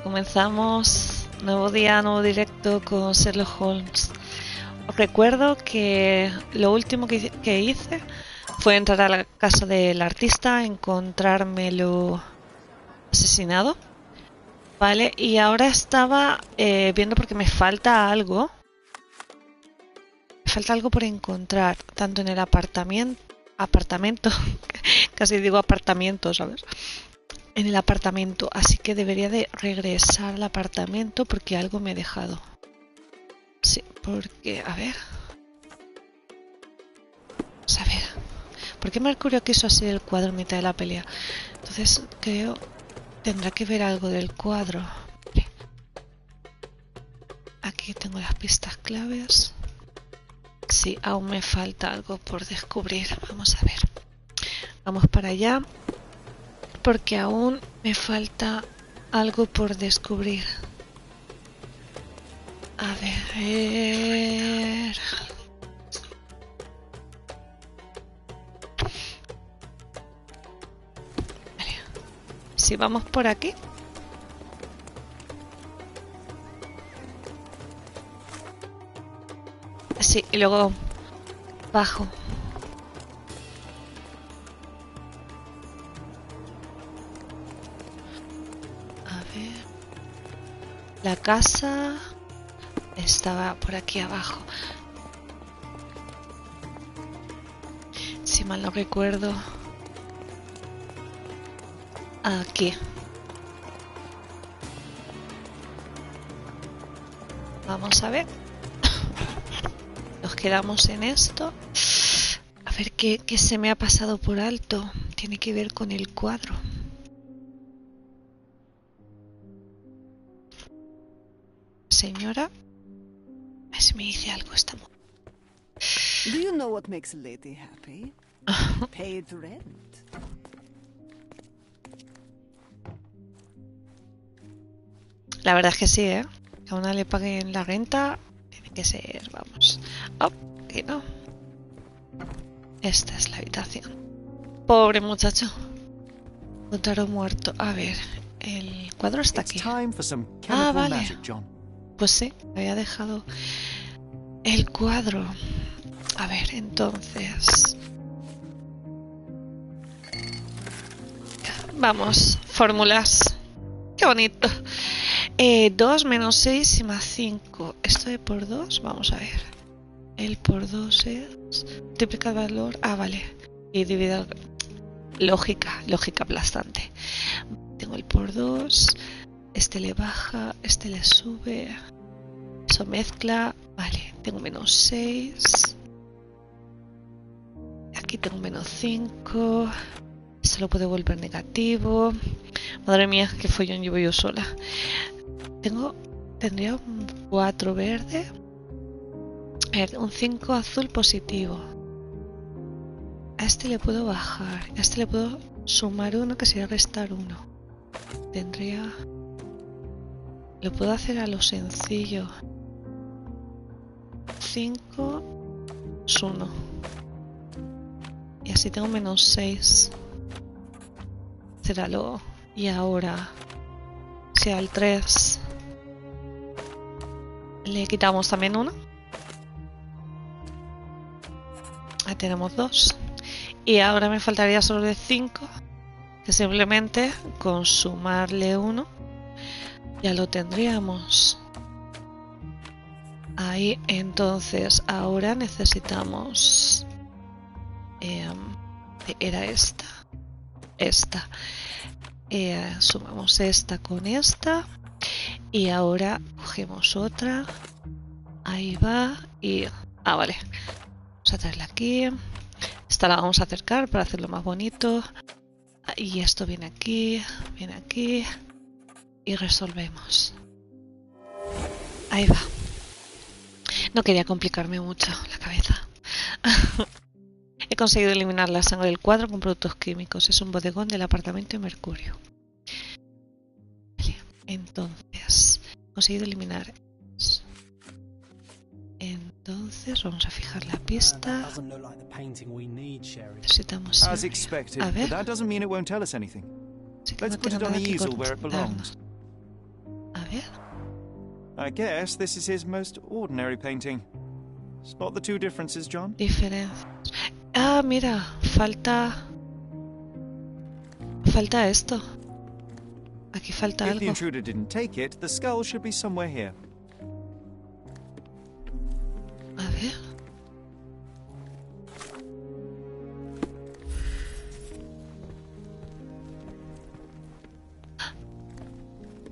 Comenzamos nuevo día, nuevo directo con Sherlock Holmes. Os recuerdo que lo último que hice fue entrar a la casa del artista, encontrármelo asesinado, ¿vale? Y ahora estaba viendo porque me falta algo. Me falta algo por encontrar, tanto en el apartamento, casi digo apartamento, ¿sabes? En el apartamento, así que debería de regresar al apartamento porque algo me he dejado. Sí, porque, a ver. Vamos a ver. ¿Por qué Mercurio quiso así el cuadro en mitad de la pelea? Entonces creo tendrá que ver algo del cuadro. Vale. Aquí tengo las pistas claves. Sí, aún me falta algo por descubrir. Vamos a ver. Vamos para allá. Porque aún me falta algo por descubrir. A ver. Vale. Si vamos por aquí. Sí, y luego bajo. La casa estaba por aquí abajo. Si mal no recuerdo. Aquí. Vamos a ver. Nos quedamos en esto. A ver qué se me ha pasado por alto. Tiene que ver con el cuadro. Señora, a ver si me dice algo esta mujer. Do you know what makes a lady happy? Paid rent. La verdad es que sí, ¿eh? Que a una le paguen la renta, tiene que ser, vamos. Oh, que no. Esta es la habitación. Pobre muchacho. Encontraron muerto. A ver, el cuadro está aquí. Ah, vale. Pues sí, había dejado el cuadro. A ver, entonces. Vamos, fórmulas. Qué bonito. 2 menos 6 y más 5. Esto de por 2, vamos a ver. El por 2 es. Multiplica el valor. Ah, vale. Y dividir. Lógica aplastante. Tengo el por 2. Este le baja, este le sube. Eso mezcla. Vale, tengo menos 6. Aquí tengo menos 5. Esto lo puedo volver negativo. Madre mía, qué follón llevo yo sola. Tendría un 4 verde. Un 5 azul positivo. A este le puedo bajar. A este le puedo sumar 1, que sería restar 1. Tendría... Lo puedo hacer a lo sencillo. 5 es 1. Y así tengo menos 6. Céralo. Y ahora, si al 3 le quitamos también 1. Ahí tenemos 2. Y ahora me faltaría solo de 5. Que simplemente con sumarle 1 ya lo tendríamos. Ahí, entonces, ahora necesitamos... era esta. Esta. Sumamos esta con esta. Y ahora cogemos otra. Ahí va. Y... Ah, vale. Vamos a traerla aquí. Esta la vamos a acercar para hacerlo más bonito. Y esto viene aquí. Viene aquí. Y resolvemos. Ahí va. No quería complicarme mucho la cabeza. He conseguido eliminar la sangre del cuadro con productos químicos. Es un bodegón del apartamento de Mercurio. Vale. Entonces, he conseguido eliminar. Entonces, vamos a fijar la pista. Necesitamos... A ver. Sí que no tiene nada que contarnos. I guess this is his most ordinary painting. Spot the two differences, John? Diferencias. Ah, mira, falta esto. Aquí falta If the algo. intruder didn't take it, the skull should be somewhere here. A ver.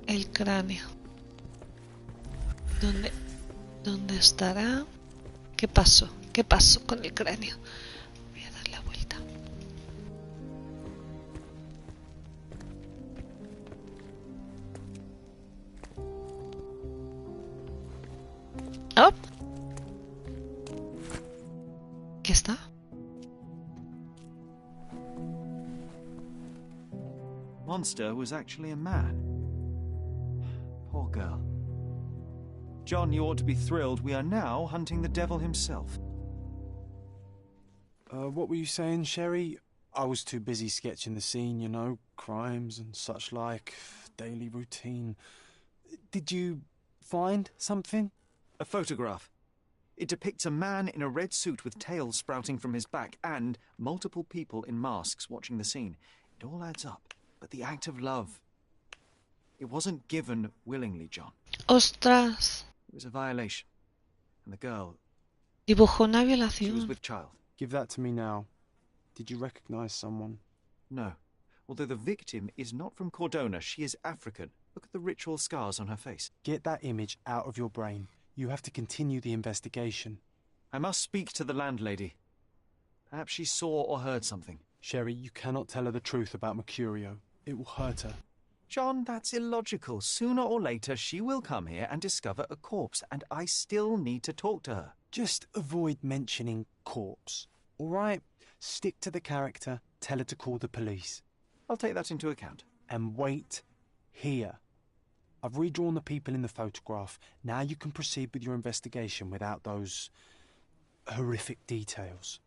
El cráneo. ¿Dónde estará? ¿Qué pasó? ¿Qué pasó con el cráneo? Voy a dar la vuelta. ¡Oh! ¿Qué está? Monster was actually a man. Poor girl. John, you ought to be thrilled. We are now hunting the devil himself. What were you saying, Sherry? I was too busy sketching the scene, you know, crimes and such like, daily routine. Did you find something? A photograph. It depicts a man in a red suit with tails sprouting from his back and multiple people in masks watching the scene. It all adds up. But the act of love, it wasn't given willingly, John. ¡Ostras! It was a violation. And the girl, Dibujó una she was violación. with child. Give that to me now. Did you recognize someone? No. Although the victim is not from Cordona, she is African. Look at the ritual scars on her face. Get that image out of your brain. You have to continue the investigation. I must speak to the landlady. Perhaps she saw or heard something. Sherry, you cannot tell her the truth about Mercurio. It will hurt her. John, that's illogical. Sooner or later, she will come here and discover a corpse, and I still need to talk to her. Just avoid mentioning corpse, all right? Stick to the character, tell her to call the police. I'll take that into account. And wait here. I've redrawn the people in the photograph. Now you can proceed with your investigation without those horrific details.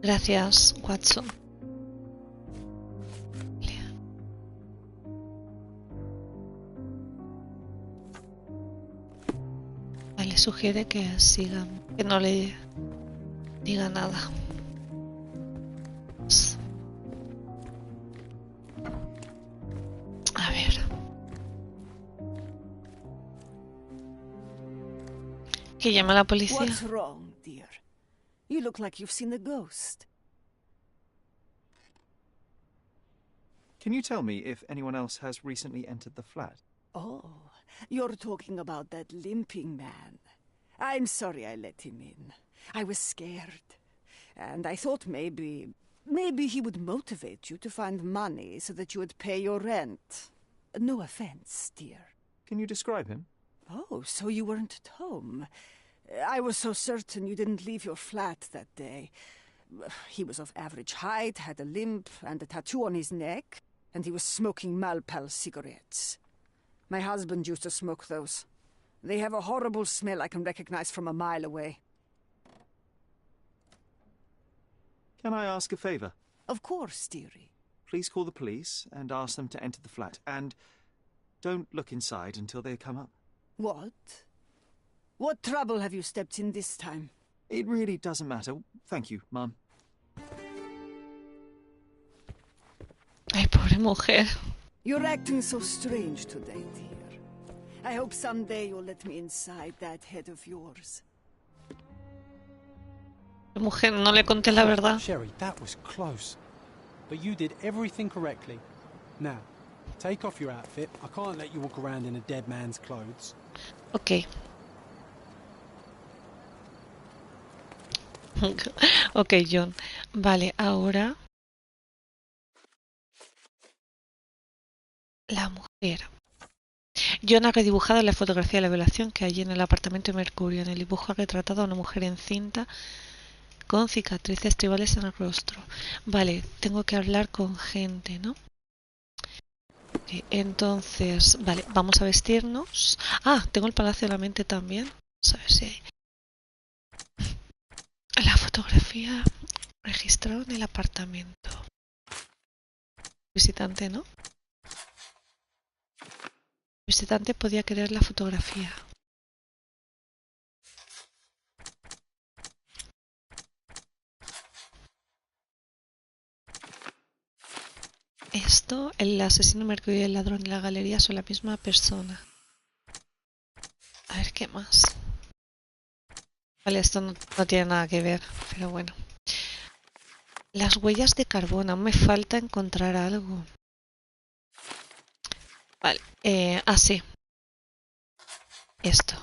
Gracias, Watson. Vale, sugiere que sigan, que no le diga nada. A ver. Que llama a la policía. What's wrong, dear? You look like you've seen a ghost. Can you tell me if anyone else has recently entered the flat? Oh, you're talking about that limping man. I'm sorry I let him in. I was scared. And I thought maybe he would motivate you to find money so that you would pay your rent. No offense, dear. Can you describe him? Oh, so you weren't at home. I was so certain you didn't leave your flat that day. He was of average height, had a limp and a tattoo on his neck, and he was smoking Malpal cigarettes. My husband used to smoke those. They have a horrible smell I can recognize from a mile away. Can I ask a favor? Of course, dearie. Please call the police and ask them to enter the flat. And don't look inside until they come up. What? What trouble have you stepped in this time? It really doesn't matter. Thank you, Mum. Ay, pobre mujer. You're acting so strange today, dear. I hope someday you'll let me inside that head of yours. Mujer, no le conté la verdad. Sherry, that was close. But you did everything correctly. Now, take off your outfit. I can't let you walk around in a dead man's clothes. Ok. Ok, John. Vale, ahora... La mujer. John ha redibujado la fotografía de la violación que hay en el apartamento de Mercurio. En el dibujo ha retratado a una mujer encinta con cicatrices tribales en el rostro. Vale, tengo que hablar con gente, ¿no? Ok, entonces, vale, vamos a vestirnos. Ah, tengo el Palacio de la Mente también. Vamos a ver si hay... La fotografía registrada en el apartamento. Visitante, ¿no? El visitante podía querer la fotografía. Esto, el asesino Mercurio y el ladrón de la galería son la misma persona. A ver qué más. Vale, esto no tiene nada que ver, pero bueno. Las huellas de carbón, aún me falta encontrar algo. Vale, sí. Esto.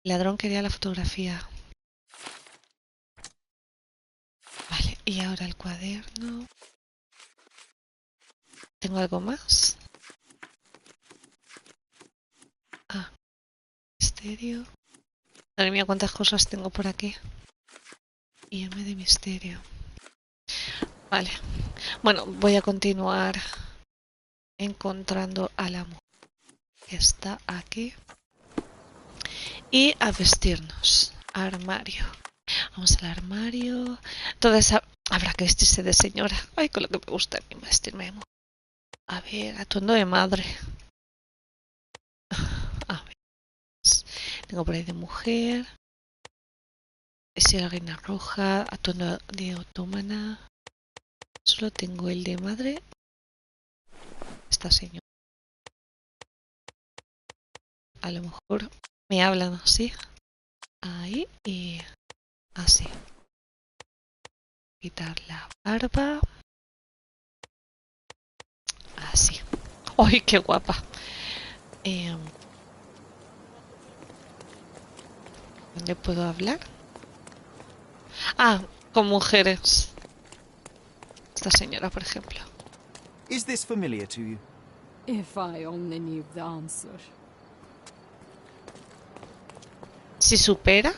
El ladrón quería la fotografía. Vale, y ahora el cuaderno. ¿Tengo algo más? Ah, misterio. Madre mía, cuántas cosas tengo por aquí. Y M de misterio. Vale. Bueno, voy a continuar encontrando a la mujer que está aquí. Y a vestirnos. Armario. Vamos al armario. Entonces habrá que vestirse de señora. Ay, con lo que me gusta a mí vestirme de mujer. A ver, atuendo de madre. A ver. Tengo por ahí de mujer. Si la reina roja. Atuendo de otomana. Solo tengo el de madre. Esta señora. A lo mejor me hablan así. Ahí y así. Quitar la barba. Así. ¡Ay, qué guapa! ¿Dónde puedo hablar? Ah, con mujeres. Esta señora, por ejemplo. Is this familiar to you? If I only knew the answer. Si supera.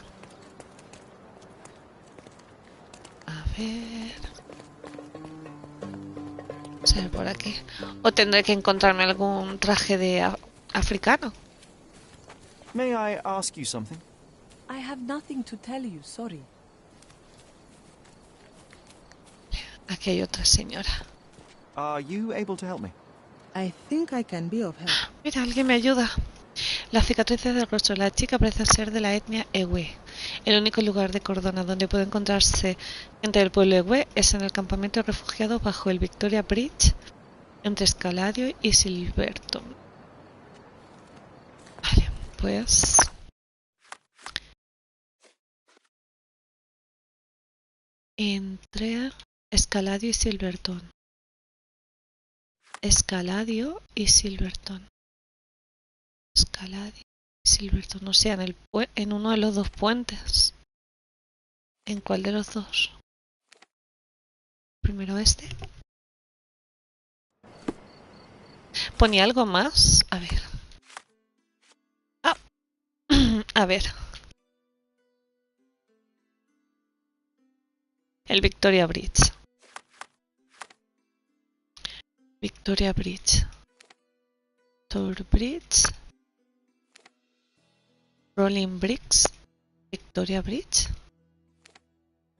A ver. Vamos a ver por aquí. O tendré que encontrarme algún traje de africano. May I ask you something? I have nothing to tell you, sorry. Aquí hay otra señora. Are you able to help me? I think I can be of help. Mira, alguien me ayuda. Las cicatrices del rostro de la chica parecen ser de la etnia Ewe. El único lugar de Cordona donde puede encontrarse gente del pueblo Ewe es en el campamento de refugiados bajo el Victoria Bridge entre Escaladio y Silverton. Vale, pues entre Escaladio y Silverton. Escaladio y Silverton. Escaladio y Silverton. No sé, en uno de los dos puentes. ¿En cuál de los dos? Primero este. ¿Ponía algo más? A ver. Ah. A ver. El Victoria Bridge. Victoria Bridge. Tour Bridge. Rolling Bricks. Victoria Bridge.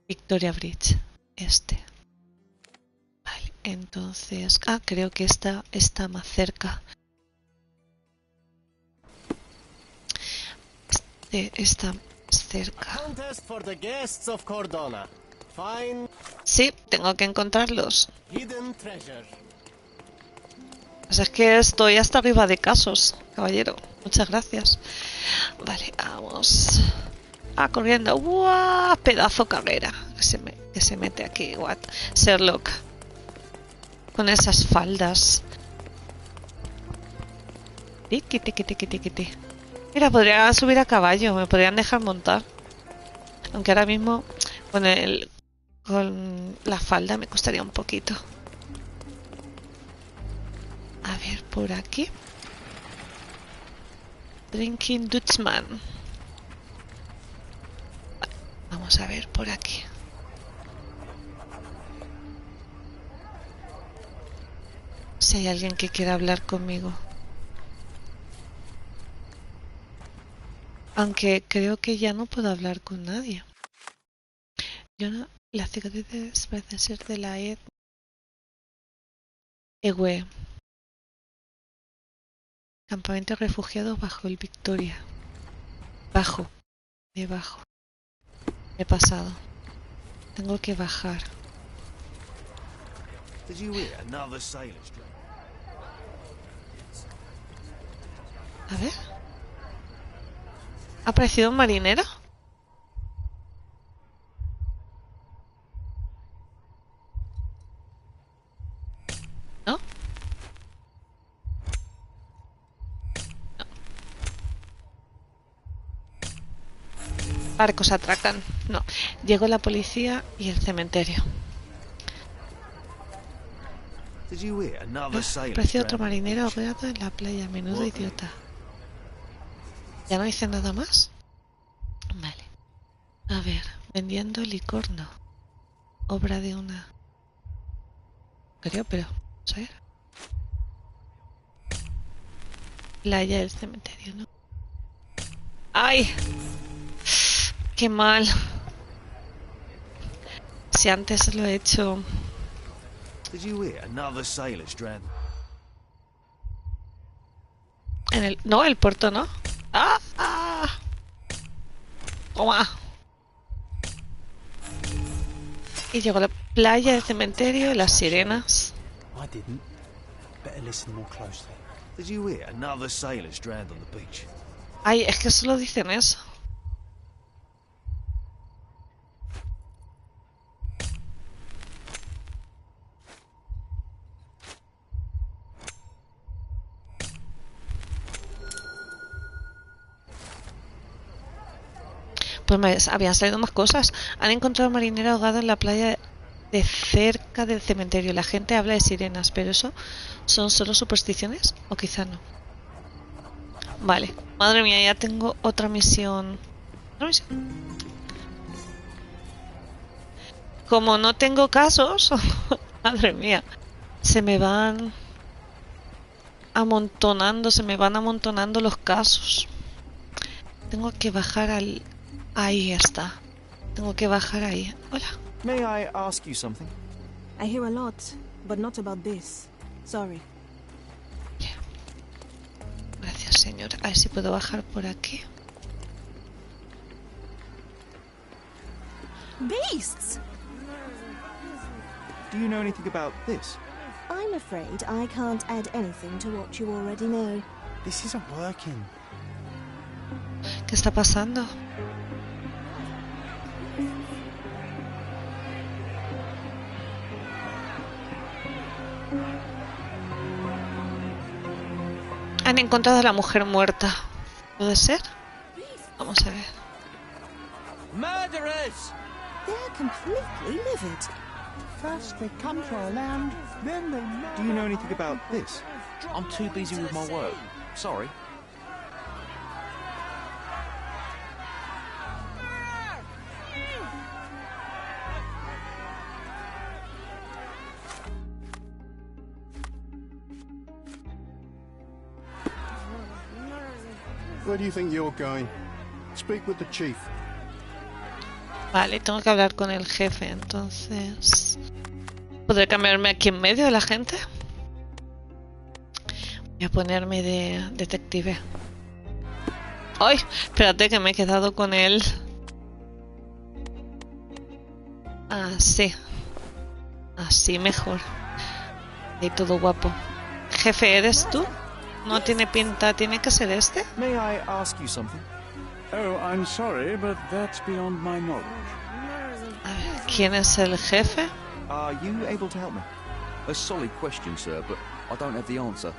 Victoria Bridge. Este. Vale, entonces... Ah, creo que esta está más cerca. Este está más cerca. Sí, tengo que encontrarlos. Pues es que estoy hasta arriba de casos, caballero. Muchas gracias. Vale, vamos. Ah, corriendo. ¡Guau! Pedazo carrera. Que se mete aquí. What? Sherlock. Con esas faldas. Tiki, tiki, tiki, tiki, tiki. Mira, podría subir a caballo. Me podrían dejar montar. Aunque ahora mismo con la falda me costaría un poquito. A ver, por aquí. Drinking Dutchman. Vamos a ver por aquí. Si hay alguien que quiera hablar conmigo. Aunque creo que ya no puedo hablar con nadie. Las cicatrices parecen ser de la Ewe. Campamento de refugiados bajo el Victoria. Debajo. He pasado. Tengo que bajar. Did you hear another sailor's dream? A ver. ¿Ha aparecido un marinero? ¿No? Barcos atracan. No. Llegó la policía y el cementerio. Did you hear another sailor's Apareció otro dream? marinero ahogado en la playa. Menudo idiota. ¿Ya no dice nada más? Vale. A ver. Vendiendo licor, no. Obra de una... Creo, pero... Vamos a ver. Playa del cementerio, ¿no? ¡Ay! ¡Qué mal! Si antes lo he hecho... Did you hear another sailor's dream? En el... No, el puerto no. ¡Ah! ¡Ah! ¡Toma! Y llegó a la playa del cementerio y las sirenas. I didn't. Better listen more closely. Did you hear another sailor's drowned on the beach? Ay, es que solo dicen eso. Pues me habían salido más cosas. Han encontrado a un marinero ahogado en la playa de cerca del cementerio. La gente habla de sirenas, pero eso son solo supersticiones o quizá no. Vale, madre mía, ya tengo otra misión. ¿Otra misión? Como no tengo casos, madre mía, se me van amontonando los casos. Tengo que bajar al... Ahí está. Tengo que bajar ahí. Hola. May I ask you something? I hear a lot, but not about this. Sorry. Gracias, señor. A ver si puedo bajar por aquí. Beasts! Do you know anything about this? I'm afraid I can't add anything to what you already know. This isn't working. ¿Qué está pasando? Han encontrado a la mujer muerta. ¿Puede ser? Vamos a ver. Murderers! They're completely livid. First they come to our land, then they Do you know anything about this? I'm too busy with my work. Sorry. Where do you think you're going? Speak with the chief. Vale, tengo que hablar con el jefe, entonces... ¿Podré cambiarme aquí en medio de la gente? Voy a ponerme de detective. ¡Ay! Espérate que me he quedado con él. Así. Así mejor. Ahí todo guapo. Jefe, ¿eres tú? No tiene pinta, tiene que ser este. May I ask you something? Oh, I'm sorry, but that's beyond my knowledge. A ver, ¿quién es el jefe? Are you able to help me? A solid question, sir, but I don't have the answer.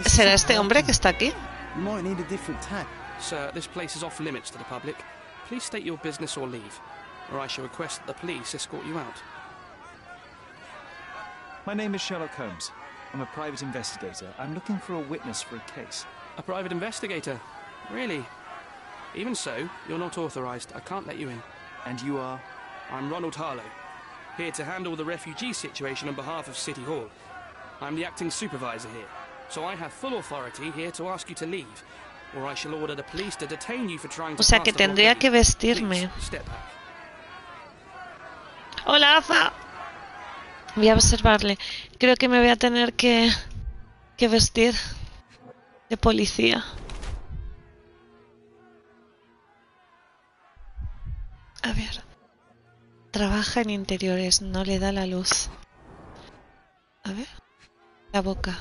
¿Será este hombre que está aquí? You might need a different tack. Sir, this place is off limits to the public. Please state your business or leave, or I shall request that the police escort you out. My name is Sherlock Holmes. I'm a private investigator. I'm looking for a witness for a case. A private investigator? Really? Even so, you're not authorized. I can't let you in. And you are? I'm Ronald Harlow, here to handle the refugee situation on behalf of City Hall. I'm the acting supervisor here, so I have full authority here to ask you to leave, or I shall order the police to detain you for trying to O sea pass que the tendría blockade. que vestirme. Please, step back. Hola, Aza. Voy a observarle. Creo que me voy a tener que vestir. de policía. A ver. Trabaja en interiores, no le da la luz. A ver. La boca.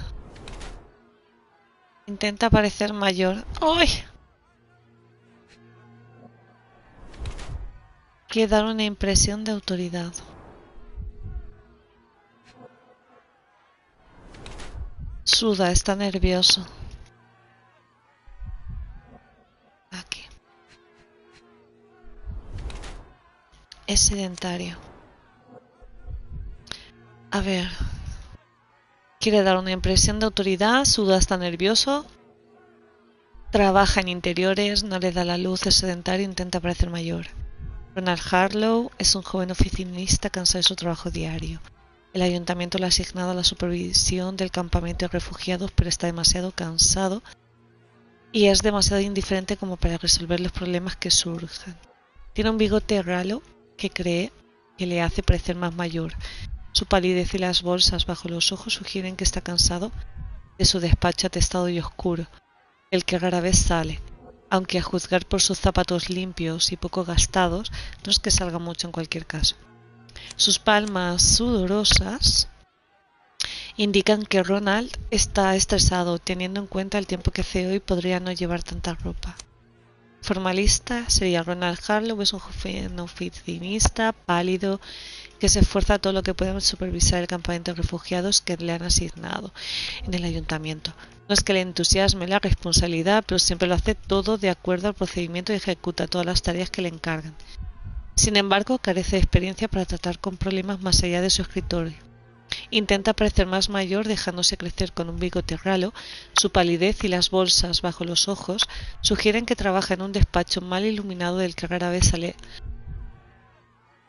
Intenta parecer mayor. ¡Ay! Quiere dar una impresión de autoridad. Suda, está nervioso. Aquí. Es sedentario. A ver. Quiere dar una impresión de autoridad, suda, está nervioso. Trabaja en interiores, no le da la luz, es sedentario, intenta parecer mayor. Ronald Harlow es un joven oficinista cansado de su trabajo diario. El ayuntamiento le ha asignado la supervisión del campamento de refugiados, pero está demasiado cansado y es demasiado indiferente como para resolver los problemas que surgen. Tiene un bigote ralo que cree que le hace parecer más mayor. Su palidez y las bolsas bajo los ojos sugieren que está cansado de su despacho atestado y oscuro, el que rara vez sale, aunque a juzgar por sus zapatos limpios y poco gastados, no es que salga mucho en cualquier caso. Sus palmas sudorosas indican que Ronald está estresado, teniendo en cuenta el tiempo que hace hoy podría no llevar tanta ropa. Formalista sería Ronald Harlow, es un joven oficinista pálido que se esfuerza todo lo que puede en supervisar el campamento de refugiados que le han asignado en el ayuntamiento. No es que le entusiasme la responsabilidad, pero siempre lo hace todo de acuerdo al procedimiento y ejecuta todas las tareas que le encargan. Sin embargo, carece de experiencia para tratar con problemas más allá de su escritorio. Intenta parecer más mayor dejándose crecer con un bigote ralo. Su palidez y las bolsas bajo los ojos sugieren que trabaja en un despacho mal iluminado del que rara vez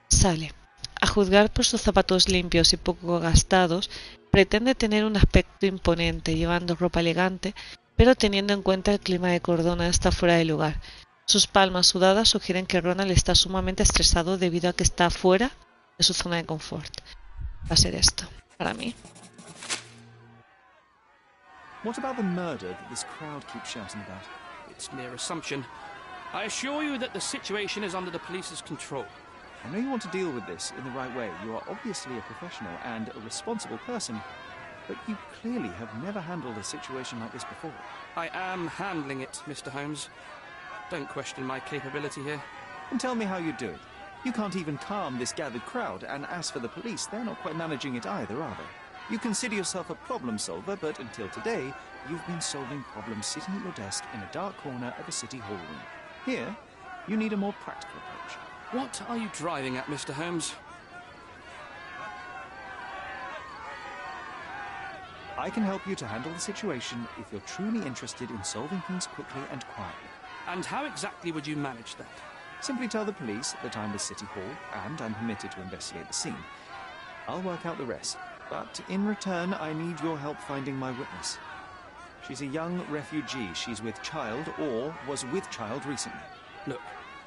sale. A juzgar por sus zapatos limpios y poco gastados, pretende tener un aspecto imponente, llevando ropa elegante, pero teniendo en cuenta el clima de Cordona está fuera de lugar. Sus palmas sudadas sugieren que Ronald está sumamente estresado debido a que está fuera de su zona de confort. Va a ser esto, para mí. What about the murder that this crowd keeps shouting about? It's mere assumption. I assure you that the situation is under the police's control. I know you want to deal with this in the right way. You are obviously a professional and a responsible person, but you clearly have never handled a situation like this before. I am handling it, Mr. Holmes. Don't question my capability here. And tell me how you do it. You can't even calm this gathered crowd, and as for the police, they're not quite managing it either, are they? You consider yourself a problem solver, but until today, you've been solving problems sitting at your desk in a dark corner of a city hall room. Here, you need a more practical approach. What are you driving at, Mr. Holmes? I can help you to handle the situation if you're truly interested in solving things quickly and quietly. And how exactly would you manage that? Simply tell the police that I'm with City Hall and I'm permitted to investigate the scene. I'll work out the rest, but in return I need your help finding my witness. She's a young refugee. She's with child or was with child recently. Look,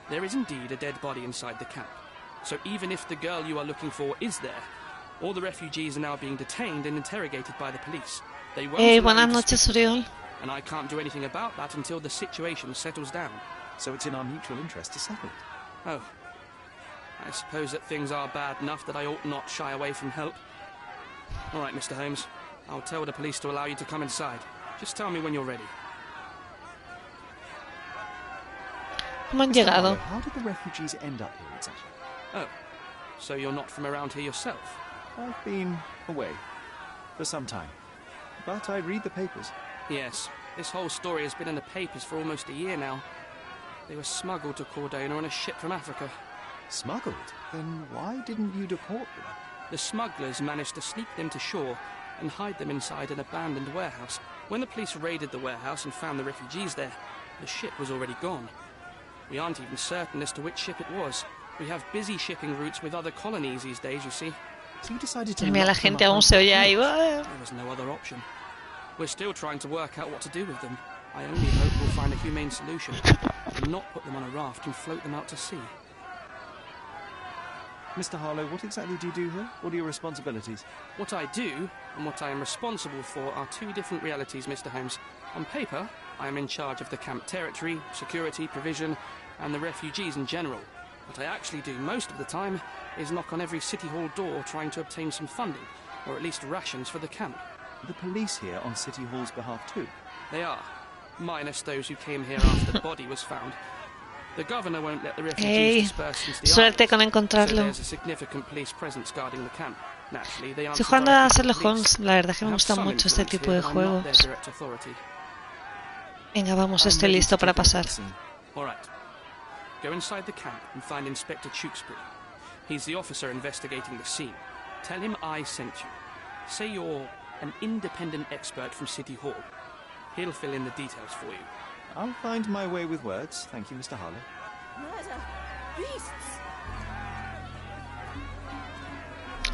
there is indeed a dead body inside the camp. So even if the girl you are looking for is there, all the refugees are now being detained and interrogated by the police. They won't buenas noches, Oriol. And I can't do anything about that until the situation settles down. So it's in our mutual interest to settle it. Oh. I suppose that things are bad enough that I ought not shy away from help. All right, Mr. Holmes. I'll tell the police to allow you to come inside. Just tell me when you're ready. ¿Cómo han llegado? How did the refugees end up here exactly? Oh. So you're not from around here yourself? I've been away for some time. But I read the papers. Yes. This whole story has been in the papers for almost a year now. They were smuggled to Cordona on a ship from Africa. Smuggled? Then why didn't you deport them? The smugglers managed to sneak them to shore and hide them inside an abandoned warehouse. When the police raided the warehouse and found the refugees there, the ship was already gone. We aren't even certain as to which ship it was. We have busy shipping routes with other colonies these days, you see. So you decided to Mira, la gente aún se oye ahí. There was no other option. We're still trying to work out what to do with them. I only hope we'll find a humane solution and not put them on a raft and float them out to sea. Mr. Harlow, what exactly do you do here? What are your responsibilities? What I do and what I am responsible for are two different realities, Mr. Holmes. On paper, I am in charge of the camp territory, security, provision, and the refugees in general. What I actually do most of the time is knock on every City Hall door trying to obtain some funding, or at least rations for the camp. The police here on City Hall's behalf too? They are, minus those who came here after the body was found. The governor won't let the refugees disperse into the suerte con islands, encontrarlo. so there's a significant police presence guarding the camp. Naturally, they Estoy answer jugando a directly to Sherlock the police. Holmes. La verdad es que I me have gusta some mucho este influence tipo here, de but I'm not their juegos. direct authority. Venga, vamos, estoy listo para pasar. All right. Go inside the camp and find Inspector Tewkesbury. He's the officer investigating the scene. Tell him I sent you. Say you're an independent expert from City Hall. He'll fill in the details for you. I'll find my way with words. Thank you, Mr. Harlow. Murder! Beasts!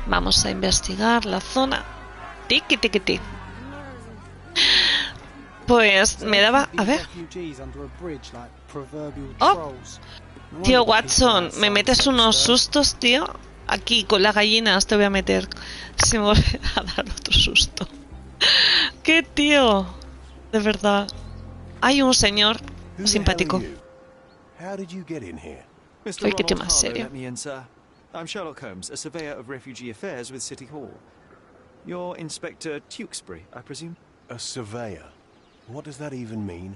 Vamos a investigar la zona. Tiki tiki tiki. Pues me daba... A ver. Oh, tío Watson, me metes unos sustos, tío. Aquí con las gallinas te voy a meter. Se me vuelve a dar otro susto. ¡Qué tío! De verdad. Hay un señor simpático. Hay que tema serio. Let me in, sir. I'm Sherlock Holmes, a surveyor of refugee affairs with City Hall. You're Inspector Tewkesbury, I presume? A surveyor? What does that even mean?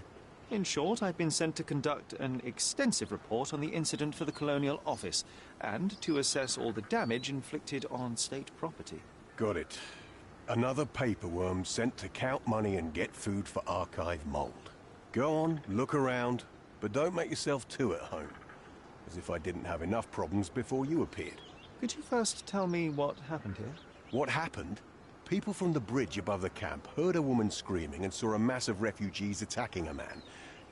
In short, I've been sent to conduct an extensive report on the incident for the Colonial Office and to assess all the damage inflicted on state property. Got it. Another paperworm sent to count money and get food for archive mold. Go on, look around, but don't make yourself too at home. As if I didn't have enough problems before you appeared. Could you first tell me what happened here? What happened? People from the bridge above the camp heard a woman screaming and saw a mass of refugees attacking a man.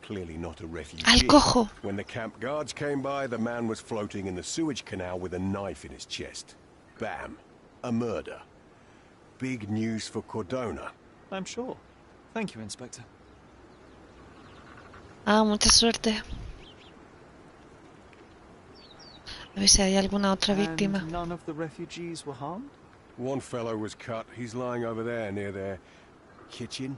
Clearly not a refugee. Al cojo. When the camp guards came by, the man was floating in the sewage canal with a knife in his chest. Bam. A murder. Big news for Cordona. I'm sure. Thank you, Inspector. Ah, mucha suerte. A ver si hay alguna otra víctima. And none of the refugees were harmed? One fellow was cut. He's lying over there near their kitchen.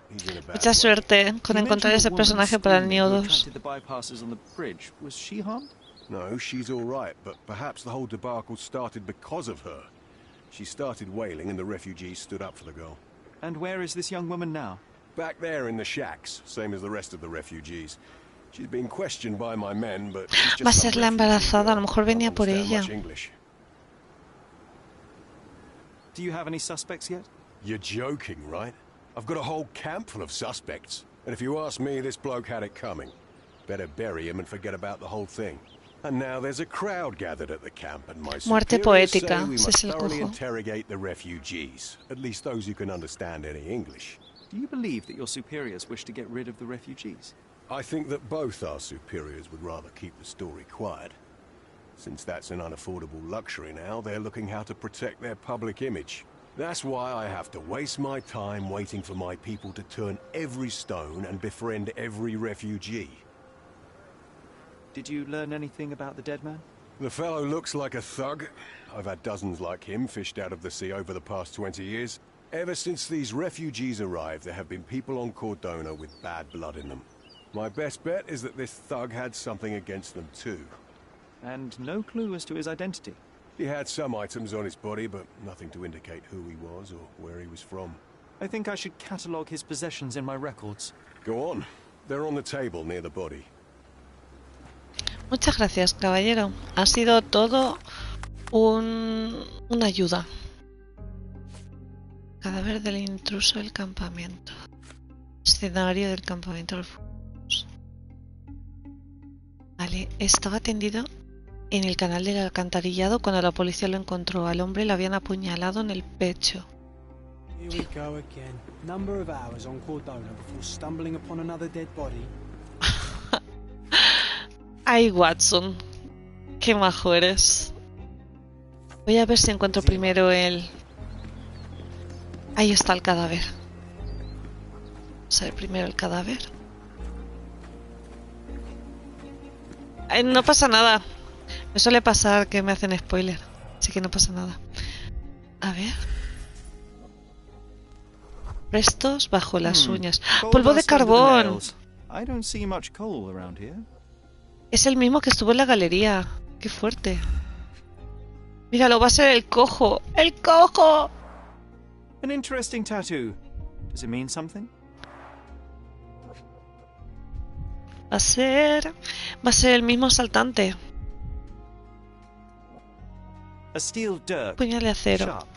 He's in a bad Mucha suerte con encontrar ese personaje para el Neo 2. The bypassers on the bridge. Was she harmed? No, she's all right, but perhaps the whole debacle started because of her. She started wailing and the refugees stood up for the girl. And where is this young woman now? Back there in the shacks, same as the rest of the refugees. She's been questioned by my men, but she's just Va a ser la embarazada, a lo mejor venía por ella. Do you have any suspects yet? You're joking, right? I've got a whole camp full of suspects. And if you ask me, this bloke had it coming. Better bury him and forget about the whole thing. And now there's a crowd gathered at the camp, and my Muerte superiors say poética, we ese must es el thoroughly cojo. interrogate the refugees, at least those who can understand any English. Do you believe that your superiors wish to get rid of the refugees? I think that both our superiors would rather keep the story quiet. Since that's an unaffordable luxury now, they're looking how to protect their public image. That's why I have to waste my time waiting for my people to turn every stone and befriend every refugee. Did you learn anything about the dead man? The fellow looks like a thug. I've had dozens like him fished out of the sea over the past 20 years. Ever since these refugees arrived, there have been people on Cordona with bad blood in them. My best bet is that this thug had something against them too. And no clue as to his identity? He had some items on his body, but nothing to indicate who he was or where he was from. I think I should catalogue his possessions in my records. Go on. They're on the table near the body. Muchas gracias, caballero. Ha sido todo una ayuda. Cadáver del intruso del campamento. Escenario del campamento de los fuegos. Vale, estaba tendido en el canal del alcantarillado cuando la policía lo encontró. Al hombre le habían apuñalado en el pecho. Here we go again. Number of hours on Cordona before stumbling upon another dead body. Ay, Watson, qué majo eres. Voy a ver si encuentro primero el... Ahí está el cadáver. Vamos a ver primero el cadáver. No pasa nada. Me suele pasar que me hacen spoiler, así que no pasa nada. A ver. Restos bajo las uñas. ¡Polvo de carbón! I don't see much coal around here. Es el mismo que estuvo en la galería. ¡Qué fuerte! Míralo, va a ser el cojo. ¡El cojo! An interesting tattoo. Does it mean something? Va a ser el mismo asaltante. A steel dirk. Puñal de acero. Sharp.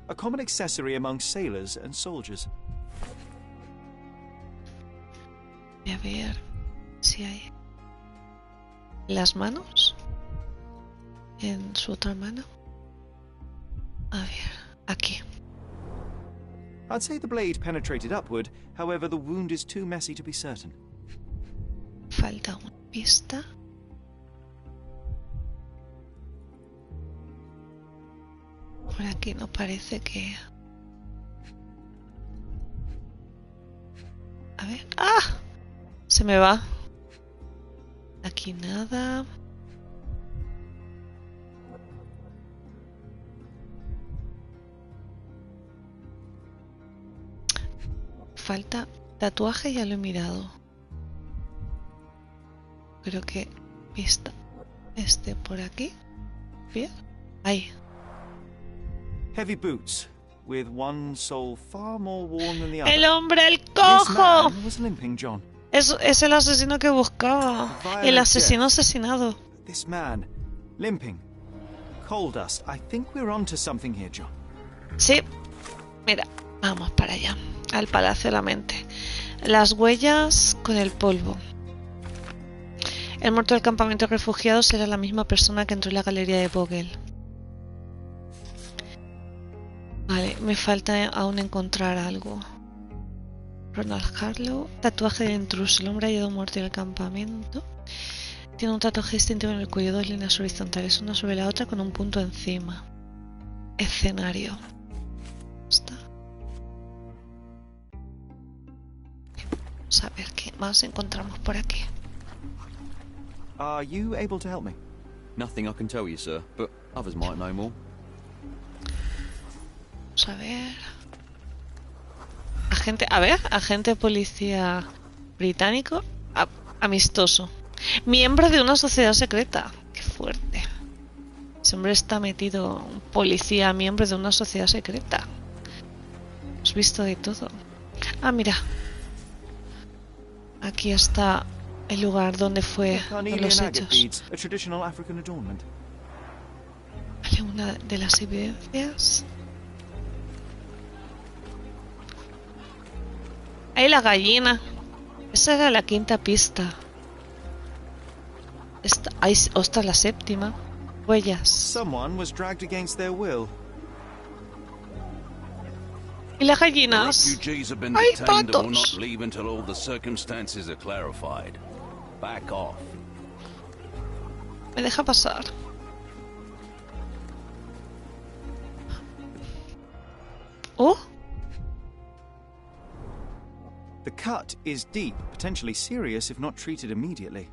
A common accessory among sailors and soldiers. Voy a ver si hay las manos. En su otra mano. A ver, aquí. I'd say the blade penetrated upward, however the wound is too messy to be certain. Falta una pista. Por aquí no parece que... A ver... ¡Ah! Se me va. Aquí nada. Falta tatuaje, ya lo he mirado. Creo que pista por aquí. Bien. Ahí. Heavy boots, with one sole far more worn than the other. ¡El hombre, el This cojo! man was limping, John. Es el asesino que buscaba. El asesino asesinado. This man, limping. Coal dust. I think we're onto something here, John. Sí. Mira, vamos para allá. Al Palacio de la Mente. Las huellas con el polvo. El muerto del campamento de refugiados era la misma persona que entró en la galería de Vogel. Vale, me falta aún encontrar algo. Ronald Harlow. Tatuaje de intruso. El hombre hallado muerto en el campamento. Tiene un tatuaje distintivo en el cuello. Dos líneas horizontales, una sobre la otra con un punto encima. Escenario. ¿Está? Vamos a ver qué más encontramos por aquí. Are you able to help me? Nothing I can tell you, sir, but others might know more. Vamos a ver. Agente policía británico amistoso. Miembro de una sociedad secreta. Qué fuerte. Ese hombre está metido, un policía miembro de una sociedad secreta. Hemos visto de todo. Ah, mira. Aquí está el lugar donde fue los hechos. Vale, una de las evidencias. Ahí la gallina. Esa era la quinta pista. Ahí está la séptima. Huellas. Someone was dragged against their will. Y las gallinas. ¡Ay, patos! Me deja pasar. Oh. The cut is deep, potentially serious if not treated immediately.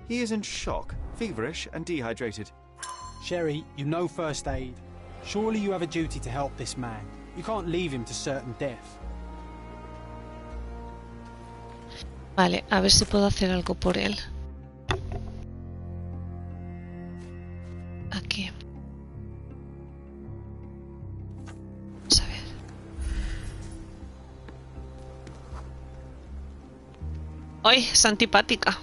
He is in shock, feverish and dehydrated. Sherry, you know first aid. Surely you have a duty to help this man. You can't leave him to certain death. Vale, a ver si puedo hacer algo por él. Aquí. Vamos a ver. ¡Ay! Es antipática.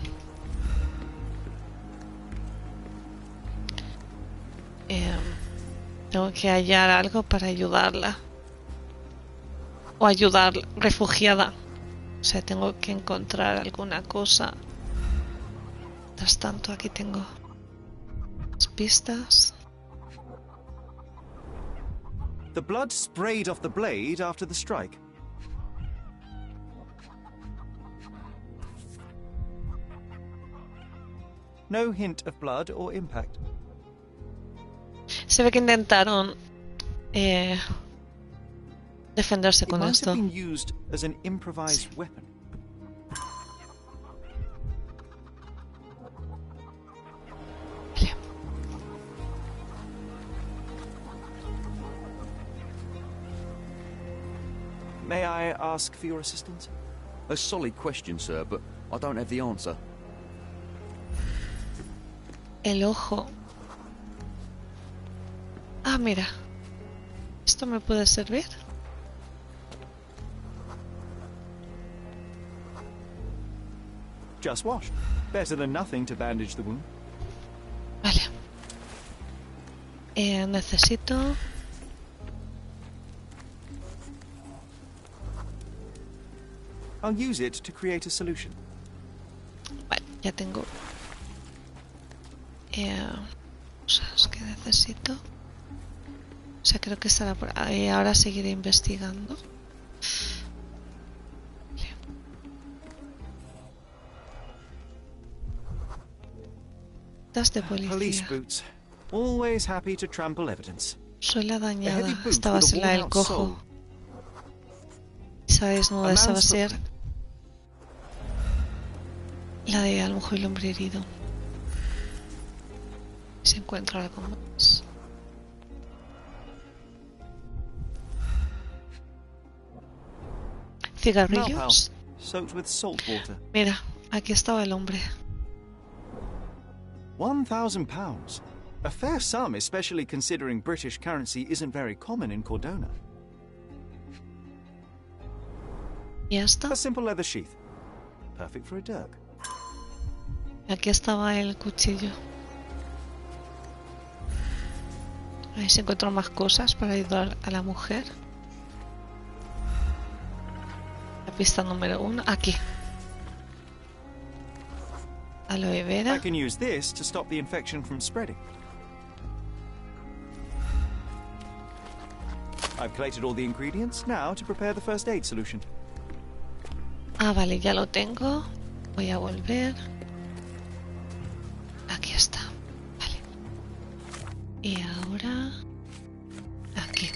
Tengo que hallar algo para ayudarla. O ayudar refugiada. O sea, tengo que encontrar alguna cosa. Mientras tanto, aquí tengo las pistas. The blood sprayed off the blade after the strike. No hint of blood or impact. Se ve que intentaron defenderse con esto. It might have been used as an improvised weapon. may I ask for your assistance? A solid question, sir, but I don't have the answer. El ojo. Ah, mira. ¿Esto me puede servir? Just wash. Better than nothing to bandage the wound. Vale. Necesito... I'll use it to create a solution. Vale, ya tengo... cosas que necesito. O sea, creo que estará por ahí. Ahora seguiré investigando. Vale. Das de Police policía. boots. Always happy to trample evidence. Soy la A dañada. heavy boot Esta va a with a ser la del worn-out cojo. sole. Esa desnuda, esa va a man's ser la de a lo mejor el hombre herido. Se encuentra algo más. Cigarrillos. Soaked with salt water. Mira, aquí estaba el hombre. £1,000. A fair sum, especially considering British currency isn't very common in Cordona. Y ya está. A simple leather sheath. Perfect for a dirk. Aquí estaba el cuchillo. A ver si encuentro más cosas para ayudar a la mujer. La pista número 1. Aquí. Aloe vera. I can use this to stop the infection from spreading. I've collated all the ingredients now to prepare the first aid solution. Ah, vale, ya lo tengo. Voy a volver. Aquí está. Vale. Y ahora... aquí.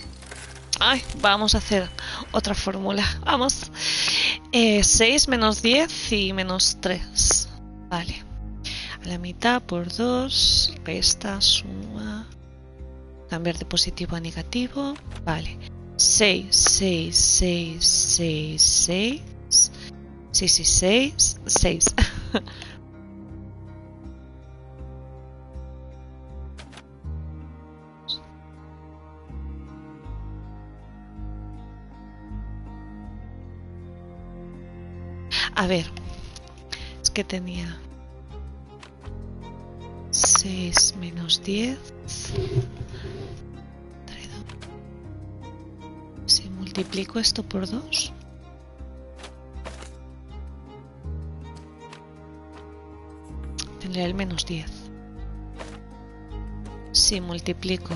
Ay, vamos a hacer otra fórmula. Vamos. 6 menos 10 y menos 3. Vale. A la mitad por 2. Resta, suma. Cambiar de positivo a negativo. Vale. 6, 6, 6, 6, 6. 6 y 6. 6. A ver. Es que tenía 6 menos 10. Si multiplico esto por 2. Tendría el menos 10. Si multiplico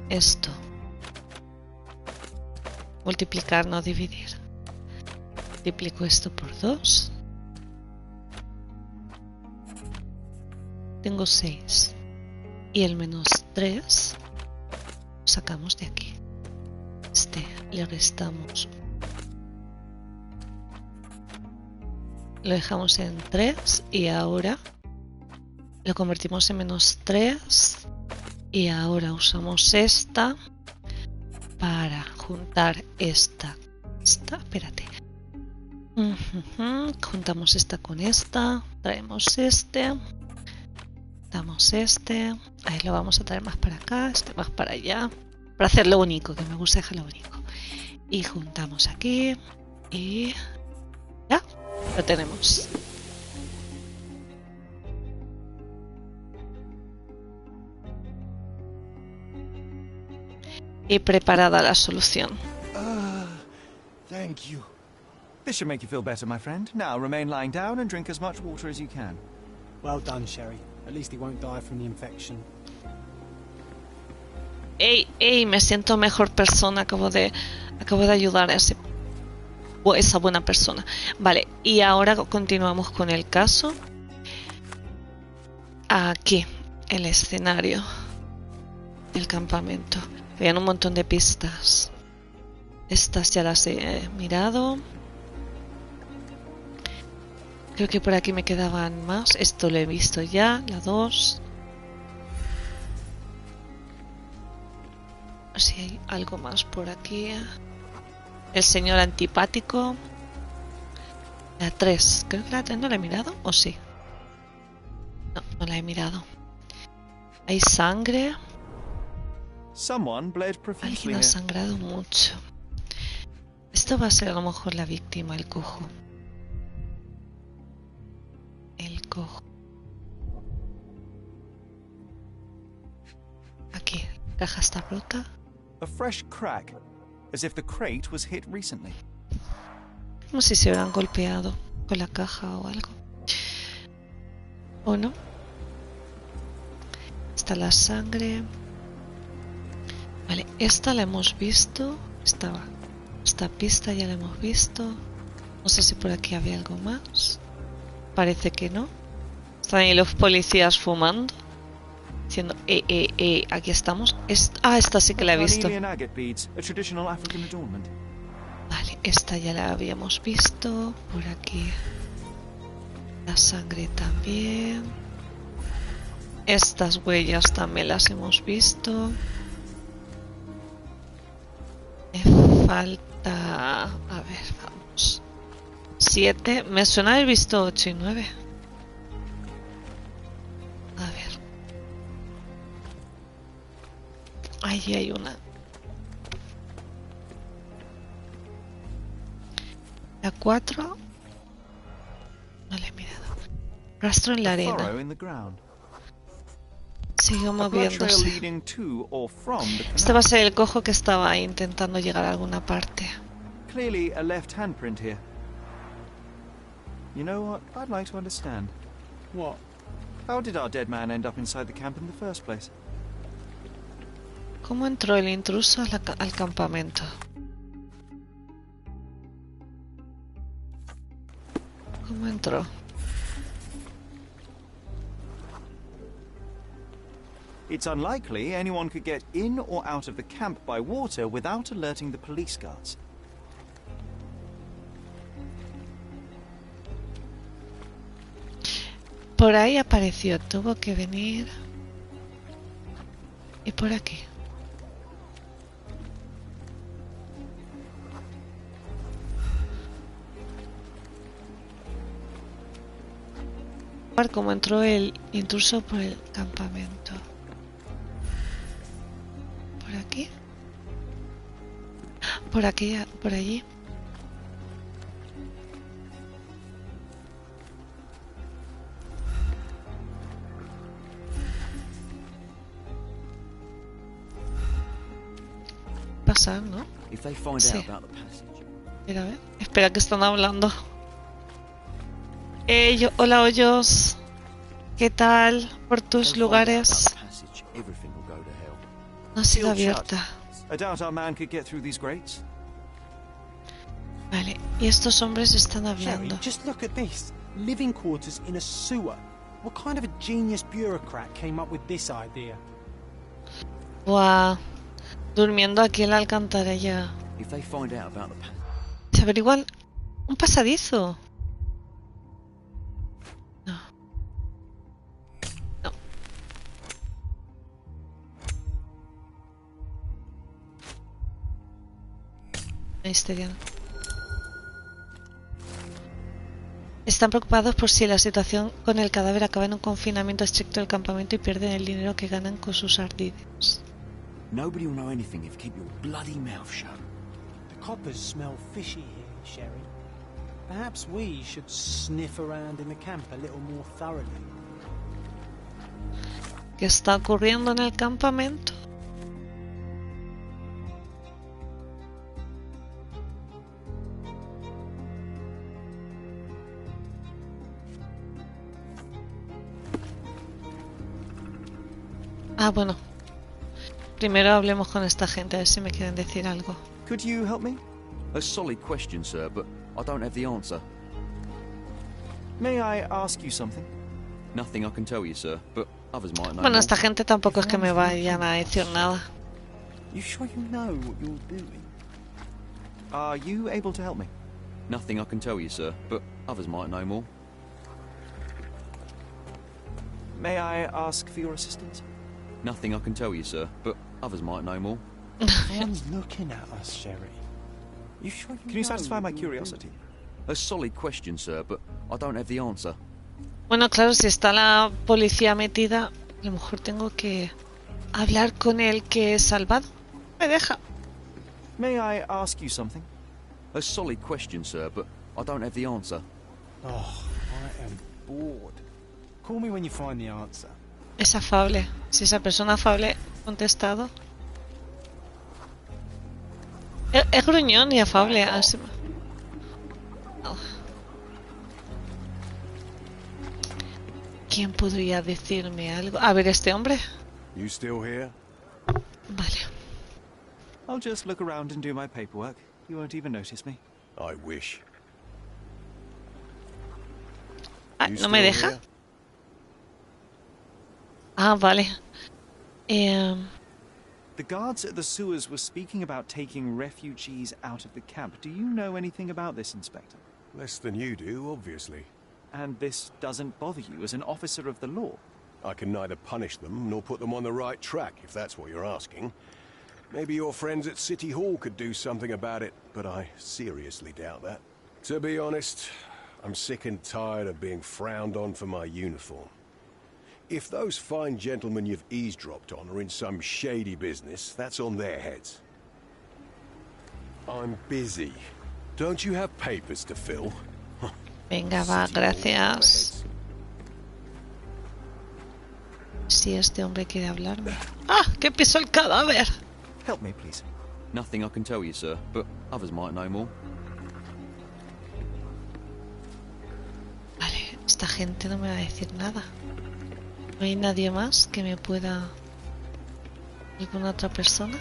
esto. Multiplicar, no dividir. Multiplico esto por 2. Tengo 6. Y el menos 3 lo sacamos de aquí. Le restamos. Lo dejamos en 3 y ahora lo convertimos en menos 3 y ahora usamos esta para juntar esta. Espérate. Juntamos esta con esta, traemos este, damos este, ahí lo vamos a traer más para acá, este más para allá, para hacerlo único, que me gusta dejarlo único. Y juntamos aquí y ya, lo tenemos. Y preparada la solución. Thank you. This should make you feel better, my friend. Now remain lying down and drink as much water as you can. Well done, Sherry. At least he won't die from the infection. Ey, me siento mejor persona. Acabo de ayudar a esa buena persona. Vale, y ahora continuamos con el caso. Aquí, el escenario del campamento. Habían un montón de pistas. Estas ya las he mirado. Creo que por aquí me quedaban más. Esto lo he visto ya, la 2. A ver si hay algo más por aquí. El señor antipático. La 3. Creo que la 3 no la he mirado, ¿o sí? No, no la he mirado. Hay sangre. Someone bled profusely Alguien ha here. sangrado mucho. Esto va a ser a lo mejor la víctima, el cojo. El cojo. Aquí, la caja está rota. A fresh crack, as if the crate was hit recently. Como si se hubieran golpeado con la caja o algo. ¿O no? Está la sangre. Vale, esta la hemos visto. Esta pista ya la hemos visto. No sé si por aquí había algo más. Parece que no. Están ahí los policías fumando. Diciendo, aquí estamos. Esta sí que la he visto. Carnelian agate beads, a traditional African adornment. Vale, esta ya la habíamos visto. Por aquí. La sangre también. Estas huellas también las hemos visto. Me falta... A ver, vamos. 7. Me suena haber visto 8 y 9. A ver. Allí hay una. La 4. No la he mirado. Rastro en la arena. Sigue moviéndose. Este va a ser el cojo que estaba ahí intentando llegar a alguna parte. Clearly a left handprint here. You know what? I'd like to understand. What? How did our dead man end up inside the camp in the first place? ¿Cómo entró el intruso al campamento? ¿Cómo entró? It's unlikely anyone could get in or out of the camp by water without alerting the police guards. Por ahí apareció, tuvo que venir. Y por aquí. Cómo entró el intruso por el campamento. ¿Por aquí? Por aquí, por allí. Pasar, ¿no? Sí. Mira, a ver. Espera, que están hablando. Hola, hoyos. ¿Qué tal por tus lugares? No ha sido abierta. Vale, y estos hombres están hablando. Sherry, just look at this. Living quarters in a sewer. What kind of a genius bureaucrat came up with this idea? Wow. Durmiendo aquí en la alcantarilla. Se averiguan un pasadizo. No. No. Misterio. Están preocupados por si la situación con el cadáver acaba en un confinamiento estricto del campamento y pierden el dinero que ganan con sus ardides. Nobody will know anything if you keep your bloody mouth shut. The coppers smell fishy here, Sherry. Perhaps we should sniff around in the camp a little more thoroughly. ¿Qué está ocurriendo en el campamento? Ah, bueno. Primero hablemos con esta gente, a ver si me quieren decir algo. Could you help me? A solid question, sir, but I don't have the answer. May I ask you something? Nothing I can tell you, sir, but others might know. Bueno, esta gente tampoco es que me vayan a decir nada. You sure you know what you're doing? Are you able to help me? Nothing I can tell you, sir, but others might know more. May I ask for your assistance? Nothing I can tell you, sir, but others might know more. Everyone's looking at us, Sherry. Nothing I can tell you, sir, but others might know more. Nothing I can tell you, sir, but others might know more. Nothing I can tell you, sir, but others might know more. Nothing I can tell you, sir, but others might know more. Espera. Everyone's looking at us, Sherry. You sure Can you satisfy my curiosity? A solid question, sir, but I don't have the answer. Bueno, claro, si está la policía metida, a lo mejor tengo que hablar con el que he salvado. Me deja. May I ask you something? A solid question, sir, but I don't have the answer. Oh, I am bored. Call me when you find the answer. Es afable. Si esa persona afable ha contestado. Es gruñón y afable. Así... Oh. ¿Quién podría decirme algo? A ver, este hombre. You still here? Vale. I'll just look around and do my paperwork. You won't even notice me. I wish. Ah, ¿no me deja? Ah, vale. The guards at the sewers were speaking about taking refugees out of the camp. Do you know anything about this, Inspector? Less than you do, obviously. And this doesn't bother you as an officer of the law? I can neither punish them nor put them on the right track, if that's what you're asking. Maybe your friends at City Hall could do something about it, but I seriously doubt that. To be honest, I'm sick and tired of being frowned on for my uniform. If those fine gentlemen you've eavesdropped on are in some shady business, that's on their heads. I'm busy. Don't you have papers to fill? Venga, va, gracias. Si este hombre quiere hablarme. ¡Ah! ¡Que pisó el cadáver! Help me, please. Nothing I can tell you, sir, but others might know more. Vale, esta gente no me va a decir nada. ¿No hay nadie más que me pueda... ¿Alguna otra persona?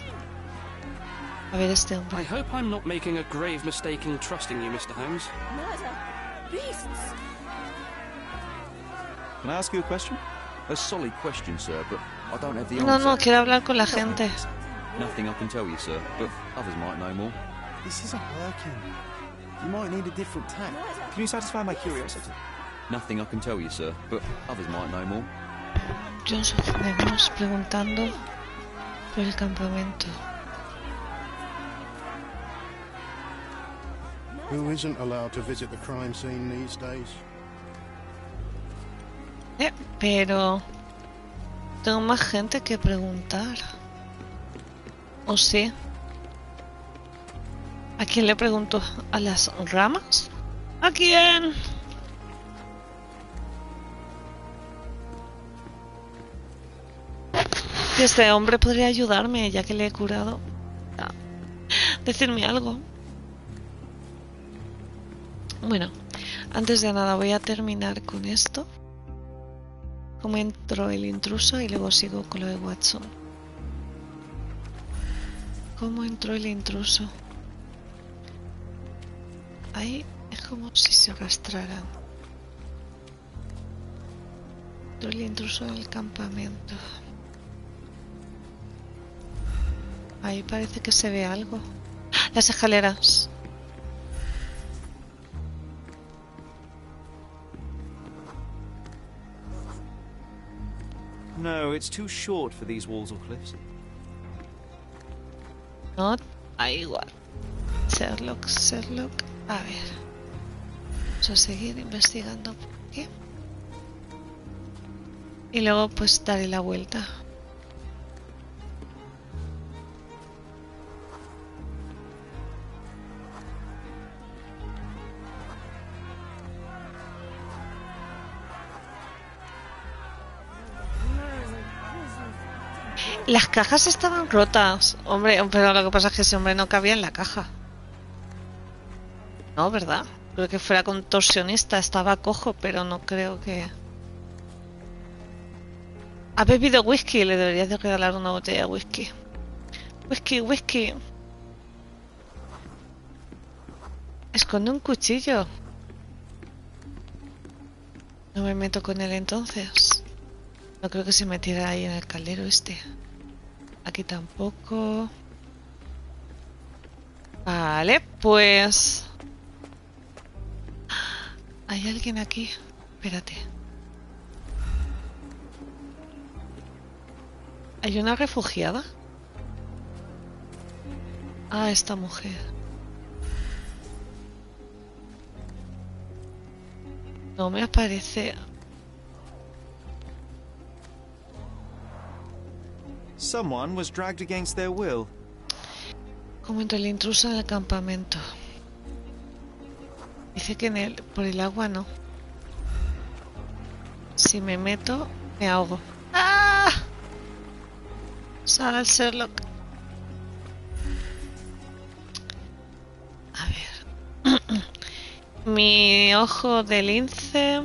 A ver, este hombre. I hope I'm not making a grave mistake in trusting you, Mr. Holmes. Murder! Beasts! Can I ask you a question? A solid question, sir, but I don't have the No, answer. no, quiero hablar con la gente. Nothing I can tell you, sir, but others might know more. This isn't working. You might need a different tack. Can you satisfy my curiosity? Nothing I can tell you, sir, but others might know more. Johnson, venimos preguntando por el campamento. Who isn't allowed to visit the crime scene these days? Pero tengo más gente que preguntar. ¿O sí? ¿A quién le pregunto? ¿A las ramas? ¿A quién? Este hombre podría ayudarme ya que le he curado. Ah, decirme algo. Bueno, antes de nada voy a terminar con esto. Cómo entró el intruso y luego sigo con lo de Watson. ¿Cómo entró el intruso? Ahí es como si se arrastraran. Entró el intruso del campamento. Ahí parece que se ve algo. Las escaleras. No, it's too short for these walls or cliffs. No, ahí igual. Sherlock. A ver. Vamos a seguir investigando por aquí. Y luego pues daré la vuelta. Las cajas estaban rotas. Hombre, pero lo que pasa es que ese hombre no cabía en la caja. No, ¿verdad? Creo que fuera contorsionista. Estaba cojo, pero no creo que... Ha bebido whisky. Le deberías de regalar una botella de whisky. Whisky. Esconde un cuchillo. No me meto con él entonces. No creo que se metiera ahí en el caldero este. Aquí tampoco. Vale, pues... ¿Hay alguien aquí? Espérate. ¿Hay una refugiada? Ah, esta mujer. No me aparece. Someone was dragged against their will. Como entre el intruso en el campamento. Dice que por el agua no. Si me meto, me ahogo. ¡Ah! Sal, Sherlock. A ver. Mi ojo de lince.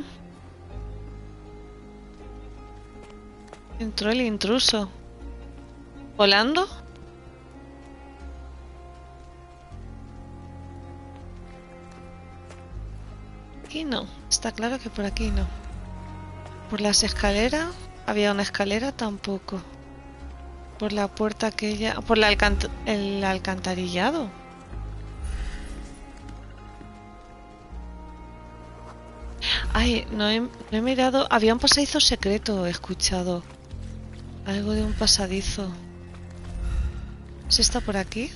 Entró el intruso. ¿Volando? Aquí no. Está claro que por aquí no. Por las escaleras. Había una escalera tampoco. Por la puerta aquella. Por el alcantarillado. Ay, no he mirado. Había un pasadizo secreto, he escuchado. Algo de un pasadizo. ¿Se está por aquí?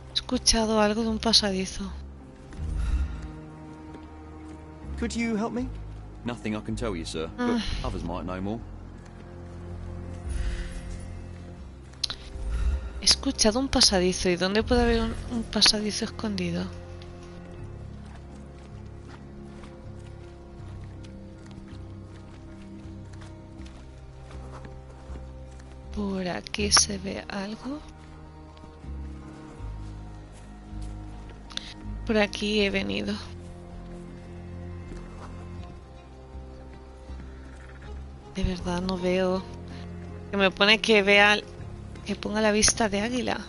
He escuchado algo de un pasadizo. Could you help me? Nothing I can tell you, sir, but others might know more. He escuchado un pasadizo. ¿Y dónde puede haber un pasadizo escondido? Por aquí se ve algo. Por aquí he venido. De verdad no veo. Que me pone que vea, que ponga la vista de águila.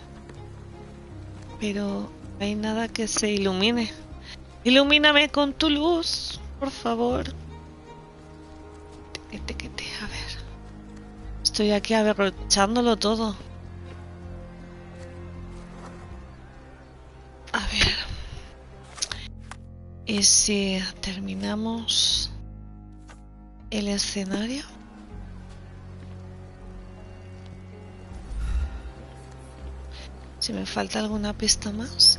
Pero no hay nada que se ilumine. Ilumíname con tu luz, por favor. A ver. Estoy aquí aberrochándolo todo. A ver. ¿Y si terminamos el escenario? Si me falta alguna pista más.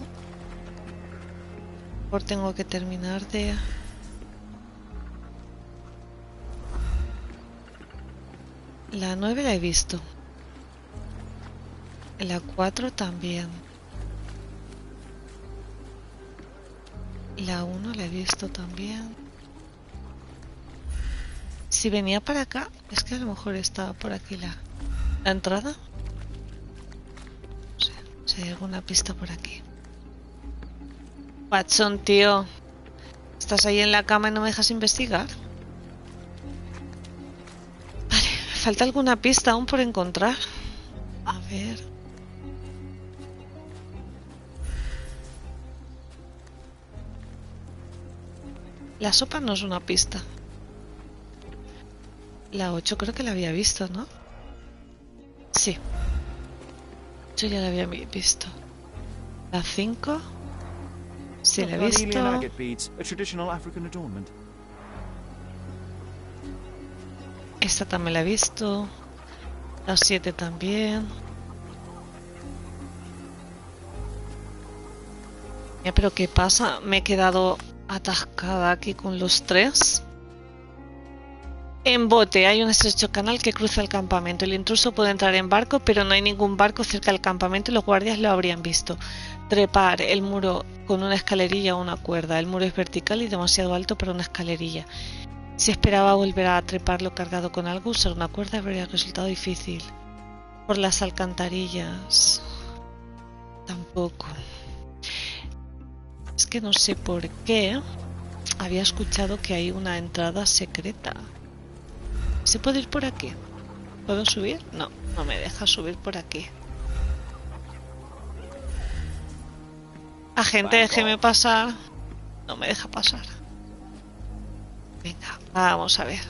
Por tengo que terminar de... La 9 la he visto. La 4 también. La 1 la he visto también. Si venía para acá, es que a lo mejor estaba por aquí la entrada. No sé si hay alguna pista por aquí. Watson, tío. ¿Estás ahí en la cama y no me dejas investigar? Falta alguna pista aún por encontrar. A ver. La sopa no es una pista. La 8 creo que la había visto, ¿no? Sí. Yo ya la había visto. La 5. Sí, la he visto. Esta también la he visto. La 7 también. Ya, pero ¿qué pasa? Me he quedado atascada aquí con los 3. En bote hay un estrecho canal que cruza el campamento. El intruso puede entrar en barco, pero no hay ningún barco cerca del campamento y los guardias lo habrían visto. Trepar el muro con una escalerilla o una cuerda. El muro es vertical y demasiado alto para una escalerilla. Si esperaba volver a treparlo cargado con algo, usar una cuerda habría resultado difícil. Por las alcantarillas. Tampoco. Es que no sé por qué. Había escuchado que hay una entrada secreta. ¿Se puede ir por aquí? ¿Puedo subir? No, no me deja subir por aquí. Agente, déjeme pasar. No me deja pasar. Venga, vamos a ver.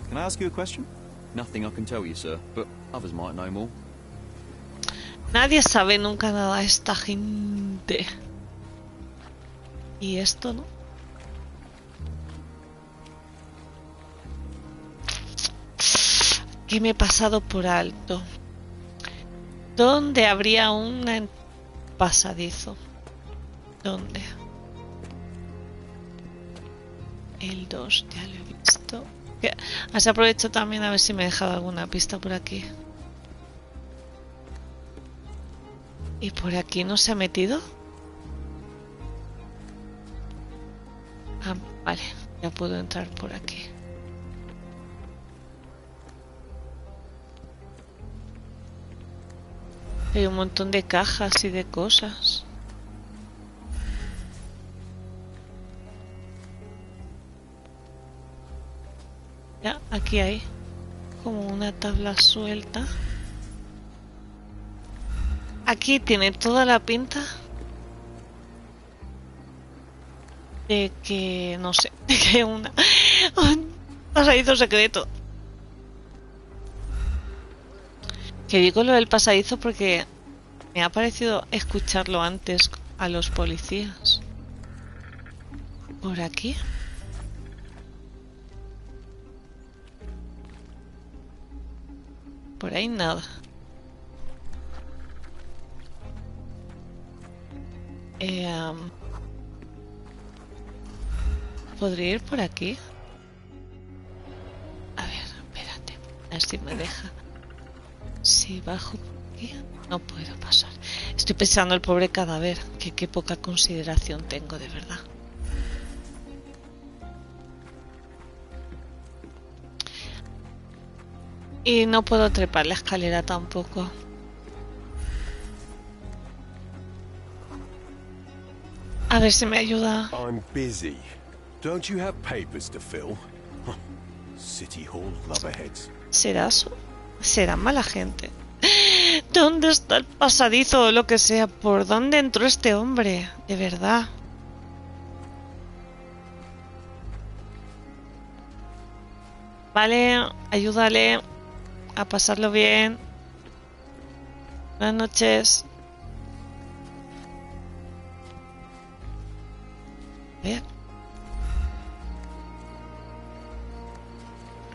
Can I ask you a question? Nothing I can tell you, sir, but others might know more. Nadie sabe nunca nada de esta gente. ¿Y esto no? ¿Qué me he pasado por alto? ¿Dónde habría un pasadizo? ¿Dónde? El 2, ya lo he visto. Así aprovecho también a ver si me he dejado alguna pista por aquí. ¿Y por aquí no se ha metido? Ah, vale, ya puedo entrar por aquí. Hay un montón de cajas y de cosas. Ya, aquí hay como una tabla suelta. Aquí tiene toda la pinta de que, no sé, de que un pasadizo secreto. Que digo lo del pasadizo porque me ha parecido escucharlo antes a los policías. ¿Por aquí? Por ahí nada. ¿Podría ir por aquí? A ver, espérate. A ver si me deja. Si bajo por aquí, no puedo pasar. Estoy pensando el pobre cadáver. Que qué poca consideración tengo, de verdad. Y no puedo trepar la escalera tampoco. A ver si me ayuda. I'm busy. Don't you have papers to fill? City Hall lubberheads. ¿Será mala gente? ¿Dónde está el pasadizo o lo que sea? ¿Por dónde entró este hombre? De verdad. Vale, ayúdale a pasarlo bien. Buenas noches. A ver.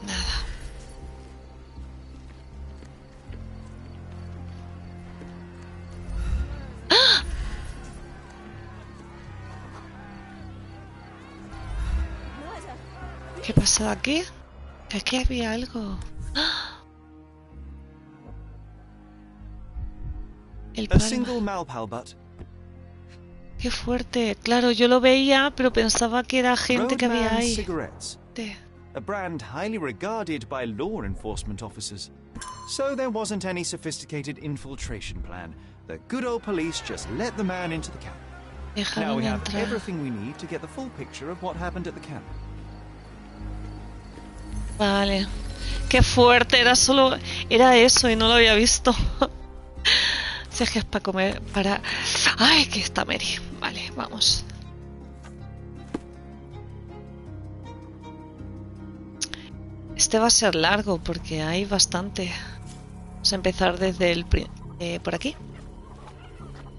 Nada. ¡Ah! ¿Qué pasó aquí? Que aquí había algo. ¡Ah! El A single palma. Malpalbutt. Qué fuerte. Claro, yo lo veía, pero pensaba que era gente que había Roadman ahí. cigarettes. A brand highly regarded by law enforcement officers. So there wasn't any sophisticated infiltration plan. The good old police just let the man into the camp. Now we have everything we need to get the full picture of what happened at the camp. Vale. Qué fuerte. Era eso y no lo había visto. Si es que es para comer, para... ¡Ay, que está Mary! Vale, vamos. Este va a ser largo porque hay bastante. Vamos a empezar desde el... por aquí.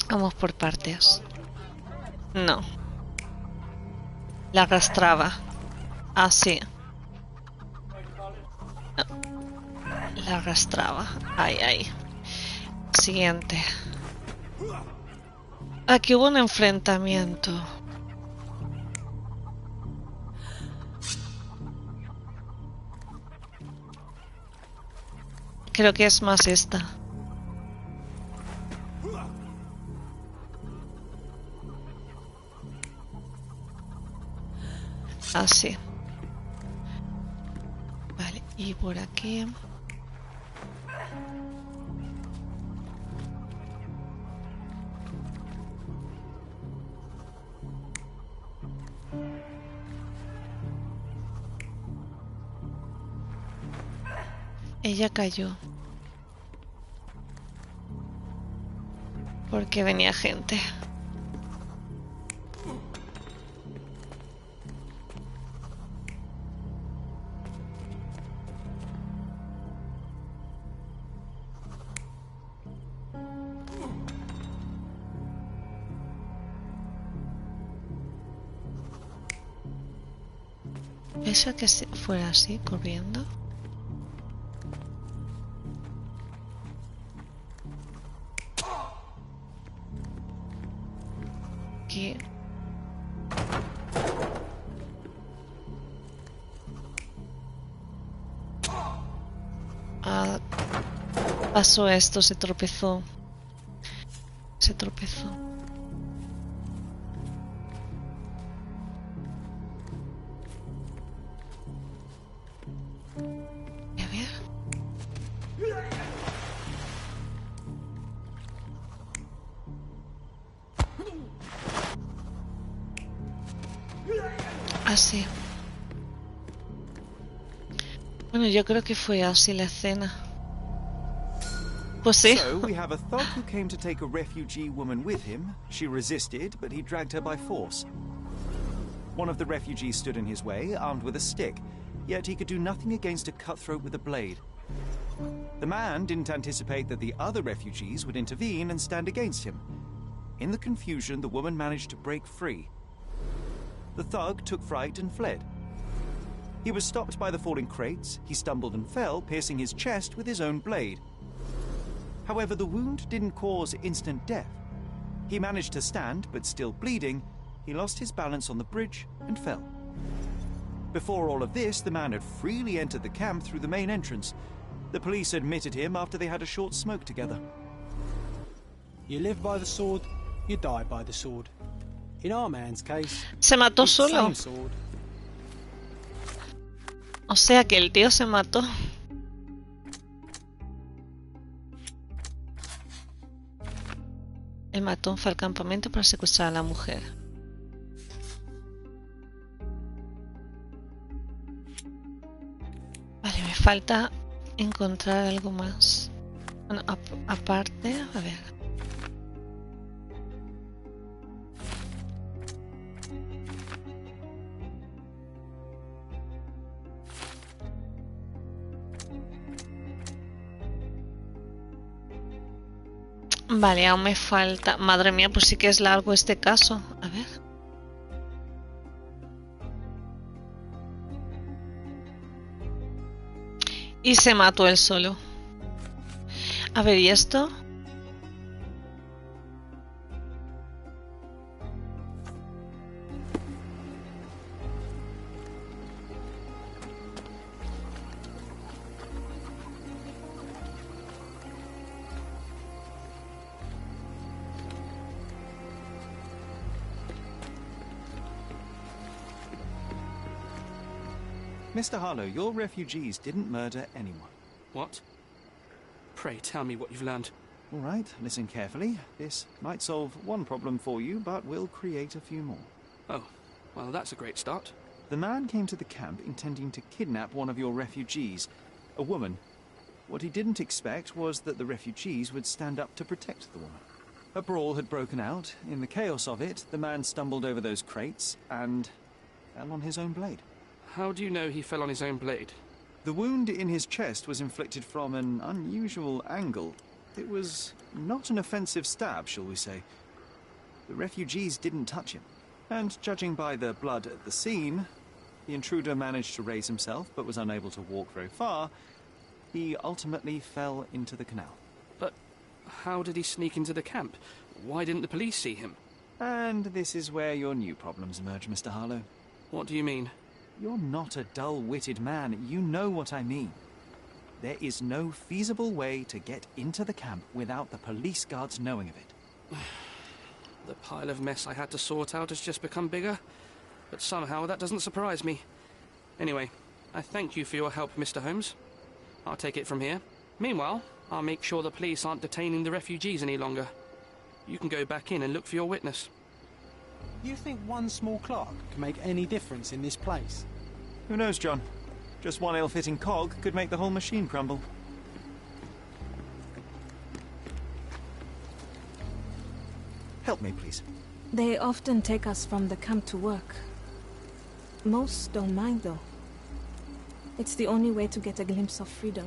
Vamos por partes. No. La arrastraba. Ah, sí. No. La arrastraba. Ay, ay. Siguiente. Aquí hubo un enfrentamiento. Creo que es más esta. Así. Vale, y por aquí. Ella cayó. Porque venía gente. ¿Eso que fuera así, corriendo? aquí. Ah, pasó esto, se tropezó. Se tropezó. A ver. Así. Bueno, yo creo que fue así la escena. Pues sí. So we have a thug who came to take a refugee woman with him. She resisted, but he dragged her by force. One of the refugees stood in his way, armed with a stick, yet he could do nothing against a cutthroat with a blade. The man didn't anticipate that the other refugees would intervene and stand against him. In the confusion, the woman managed to break free. The thug took fright and fled. He was stopped by the falling crates. He stumbled and fell, piercing his chest with his own blade. However, the wound didn't cause instant death. He managed to stand, but still bleeding, he lost his balance on the bridge and fell. Before all of this, the man had freely entered the camp through the main entrance. The police admitted him after they had a short smoke together. You live by the sword, you die by the sword. In our man's case, Se mató it's the solo. same sword. O sea que el tío se mató. El matón fue al campamento para secuestrar a la mujer. Vale, me falta encontrar algo más. Bueno, aparte, a ver. Vale, aún me falta. Madre mía, pues sí que es largo este caso. A ver. Y se mató él solo. A ver, ¿y esto? Mr. Harlow, your refugees didn't murder anyone. What? Pray tell me what you've learned. All right, listen carefully. This might solve one problem for you, but will create a few more. Oh, well, that's a great start. The man came to the camp intending to kidnap one of your refugees, a woman. What he didn't expect was that the refugees would stand up to protect the woman. A brawl had broken out. In the chaos of it, the man stumbled over those crates and fell on his own blade. How do you know he fell on his own blade? The wound in his chest was inflicted from an unusual angle. It was not an offensive stab, shall we say. The refugees didn't touch him. And judging by the blood at the scene, the intruder managed to raise himself but was unable to walk very far. He ultimately fell into the canal. But how did he sneak into the camp? Why didn't the police see him? And this is where your new problems emerge, Mr. Harlow. What do you mean? You're not a dull-witted man. You know what I mean. There is no feasible way to get into the camp without the police guards knowing of it. The pile of mess I had to sort out has just become bigger, but somehow that doesn't surprise me. Anyway, I thank you for your help, Mr. Holmes. I'll take it from here. Meanwhile, I'll make sure the police aren't detaining the refugees any longer. You can go back in and look for your witness. You think one small clock can make any difference in this place? Who knows, John? Just one ill-fitting cog could make the whole machine crumble. Help me, please. They often take us from the camp to work. Most don't mind, though. It's the only way to get a glimpse of freedom.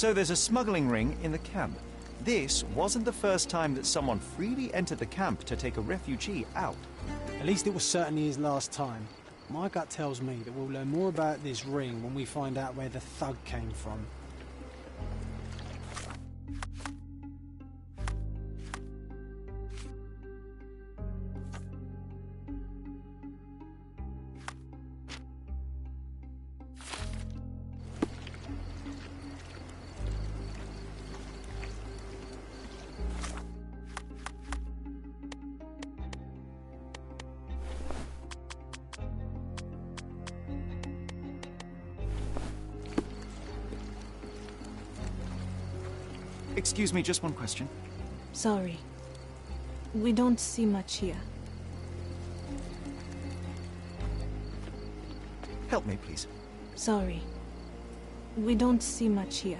So there's a smuggling ring in the camp. This wasn't the first time that someone freely entered the camp to take a refugee out. At least it was certainly his last time. My gut tells me that we'll learn more about this ring when we find out where the thug came from. Excuse me, just one question. Sorry. We don't see much here. Help me, please. Sorry. We don't see much here.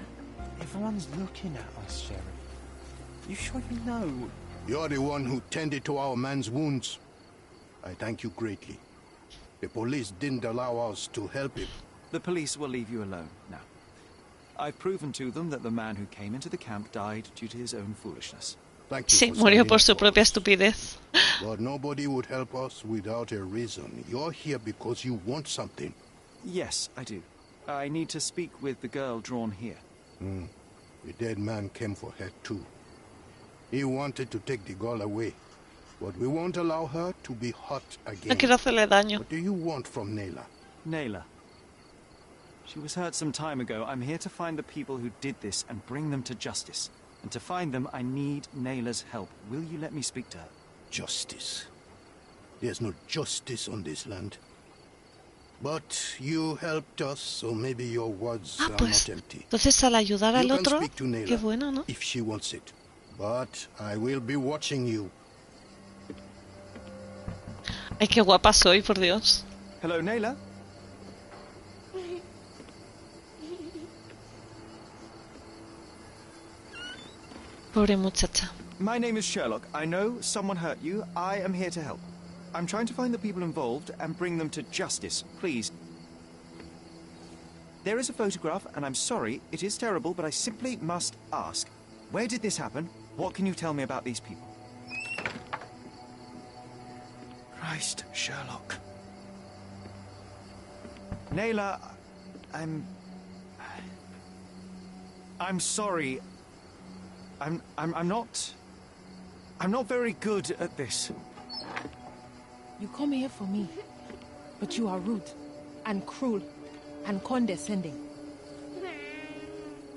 Everyone's looking at us, Sheriff. You sure you know? You're the one who tended to our man's wounds. I thank you greatly. The police didn't allow us to help him. The police will leave you alone now. I've proven to them that the man who came into the camp died due to his own foolishness. Thank you Sí, for murió standing por up su for propia us. estupidez. But nobody would help us without a reason. You're here because you want something. Yes, I do. I need to speak with the girl drawn here. The dead man came for her too. He wanted to take the girl away, but we won't allow her to be hurt No again. quiero hacerle daño. What do you want from Nayla? Nayla. She was hurt some time ago. I'm here to find the people who did this and bring them to justice. And to find them, I need Nayla's help. Will you let me speak to her? Justice. There's no justice on this land. But you helped us, so maybe your words are Pues, not empty. entonces al ayudar al You can otro, speak to Nayla qué bueno, ¿no? if she wants it. But I will be watching you. Ay, qué guapa soy, por Dios. Hello, Nayla? Pobre muchacha. My name is Sherlock. I know someone hurt you. I am here to help. I'm trying to find the people involved and bring them to justice. Please. There is a photograph, and I'm sorry, it is terrible, but I simply must ask. Where did this happen? What can you tell me about these people? Christ, Sherlock. Nayla, I'm sorry. I'm not very good at this. You come here for me, but you are rude and cruel and condescending.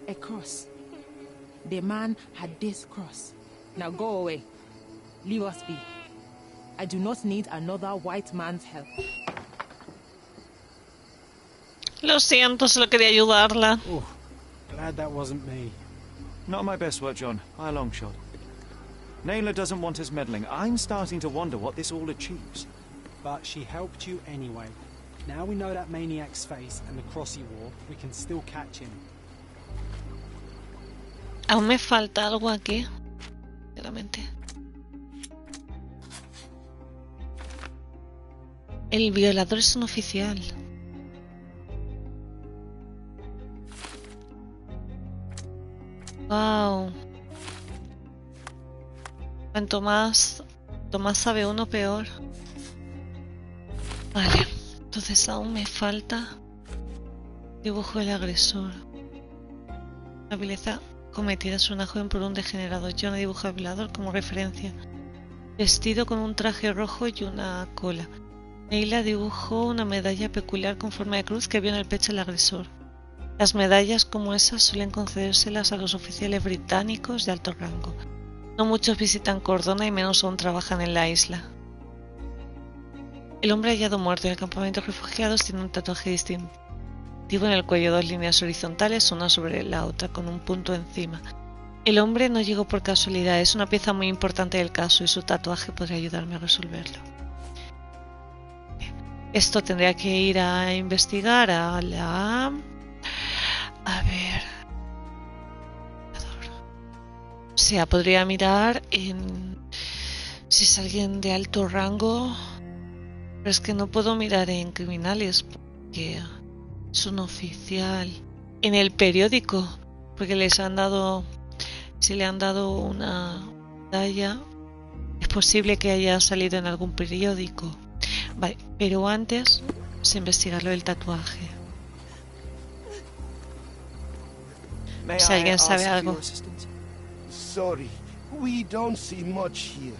A cross. The man had this cross. Now go away. Leave us be. I do not need another white man's help. Lo siento, solo quería ayudarla. Oh, glad that wasn't me. Not my best work, John, by a long shot. Nayla doesn't want us meddling. I'm starting to wonder what this all achieves. But she helped you anyway. Now we know that maniac's face and the cross he wore, we can still catch him. Aún me falta algo aquí. Sinceramente. El violador es un oficial. Wow. Cuanto más sabe uno, peor. Vale, entonces aún me falta dibujo del agresor. La vileza cometida es una joven por un degenerado. Yo no dibujo al violador como referencia. Vestido con un traje rojo y una cola. Nayla dibujó una medalla peculiar con forma de cruz que vio en el pecho del agresor. Las medallas como esas suelen concedérselas a los oficiales británicos de alto rango. No muchos visitan Cordona y menos aún trabajan en la isla. El hombre hallado muerto en el campamento de refugiados tiene un tatuaje distintivo en el cuello, 2 líneas horizontales, una sobre la otra, con un punto encima. El hombre no llegó por casualidad, es una pieza muy importante del caso y su tatuaje podría ayudarme a resolverlo. Esto tendría que ir a investigar a la... A ver... O sea, podría mirar en... si es alguien de alto rango... Pero es que no puedo mirar en criminales porque es un oficial. En el periódico, porque les han dado Si le han dado una medalla, es posible que haya salido en algún periódico. Vale, pero antes se investiga lo del tatuaje. Si alguien sabe algo. Sorry, we don't see much here.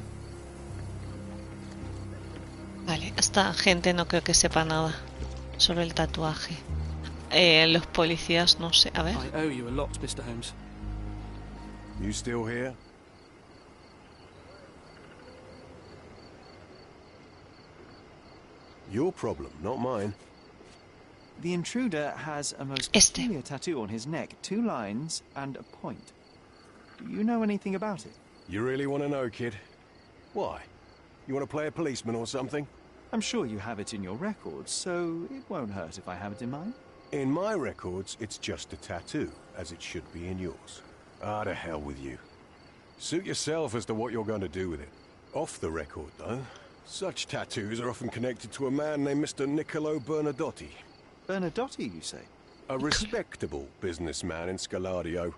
Vale, esta gente no creo que sepa nada sobre el tatuaje. Los policías no sé, a ver. I owe you a lot, Mr. Holmes. You still here? Your problem, not mine. The intruder has a most peculiar tattoo on his neck, 2 lines and a point. Do you know anything about it? You really want to know, kid? Why? You want to play a policeman or something? I'm sure you have it in your records, so it won't hurt if I have it in mine. In my records, it's just a tattoo, as it should be in yours. Ah, to hell with you. Suit yourself as to what you're going to do with it. Off the record, though, such tattoos are often connected to a man named Mr. Niccolo Bernadotti. Bernadotti, you say? A respectable businessman in Scalario.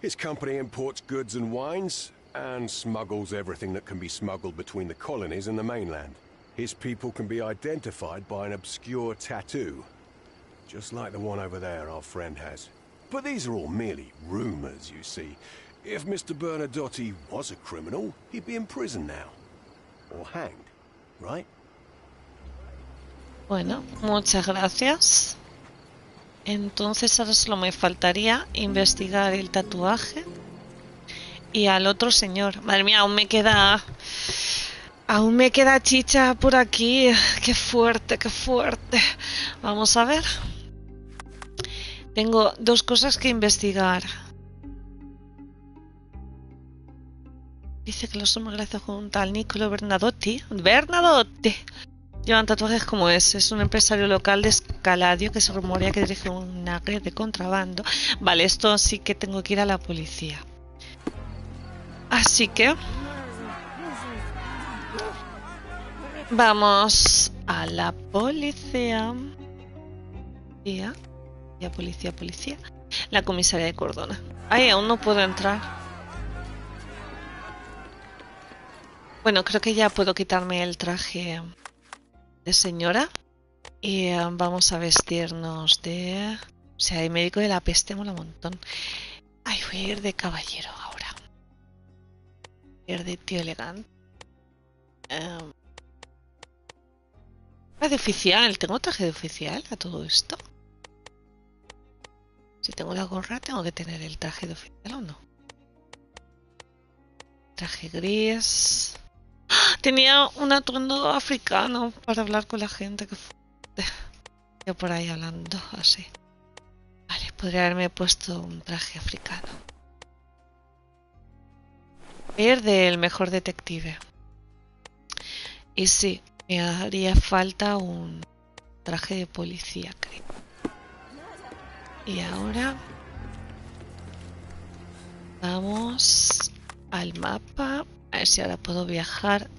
His company imports goods and wines, and smuggles everything that can be smuggled between the colonies and the mainland. His people can be identified by an obscure tattoo, just like the one over there our friend has. But these are all merely rumors, you see. If Mr. Bernadotti was a criminal, he'd be in prison now. Or hanged, right? Bueno, muchas gracias. Entonces ahora solo me faltaría investigar el tatuaje y al otro señor. Madre mía, aún me queda chicha por aquí. Qué fuerte, qué fuerte. Vamos a ver. Tengo 2 cosas que investigar. Dice que los hombres gracias con un tal Niccolo Bernadotti. ¡Bernadotti! Llevan tatuajes como ese. Es un empresario local de Escaladio que se rumorea que dirige una red de contrabando. Vale, esto sí que tengo que ir a la policía. Así que vamos a la policía. Policía. La comisaría de Cordona. Ay, aún no puedo entrar. Bueno, creo que ya puedo quitarme el traje de señora. Y vamos a vestirnos de... O sea, de médico de la peste mola un montón. Ay, voy a ir de caballero ahora. Voy a ir de tío elegante. De oficial. ¿Tengo traje de oficial a todo esto? Si tengo la gorra, tengo que tener el traje de oficial o no. Traje gris. ¡Ah! Tenía un atuendo africano para hablar con la gente. Que yo por ahí hablando así. Vale, podría haberme puesto un traje africano. Ir del mejor detective. Y sí, me haría falta un traje de policía, creo. Y ahora vamos al mapa. A ver si ahora puedo viajar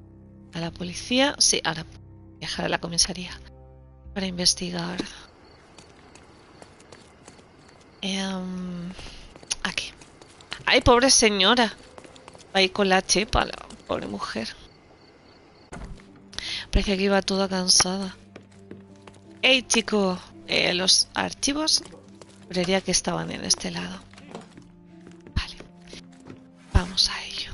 a la policía. Sí, ahora puedo viajar a la comisaría para investigar. Aquí. Ay, pobre señora. Ahí con la chepa, la pobre mujer. Parece que iba toda cansada. Hey, chico. Los archivos creería que estaban en este lado. Vale. Vamos a ello.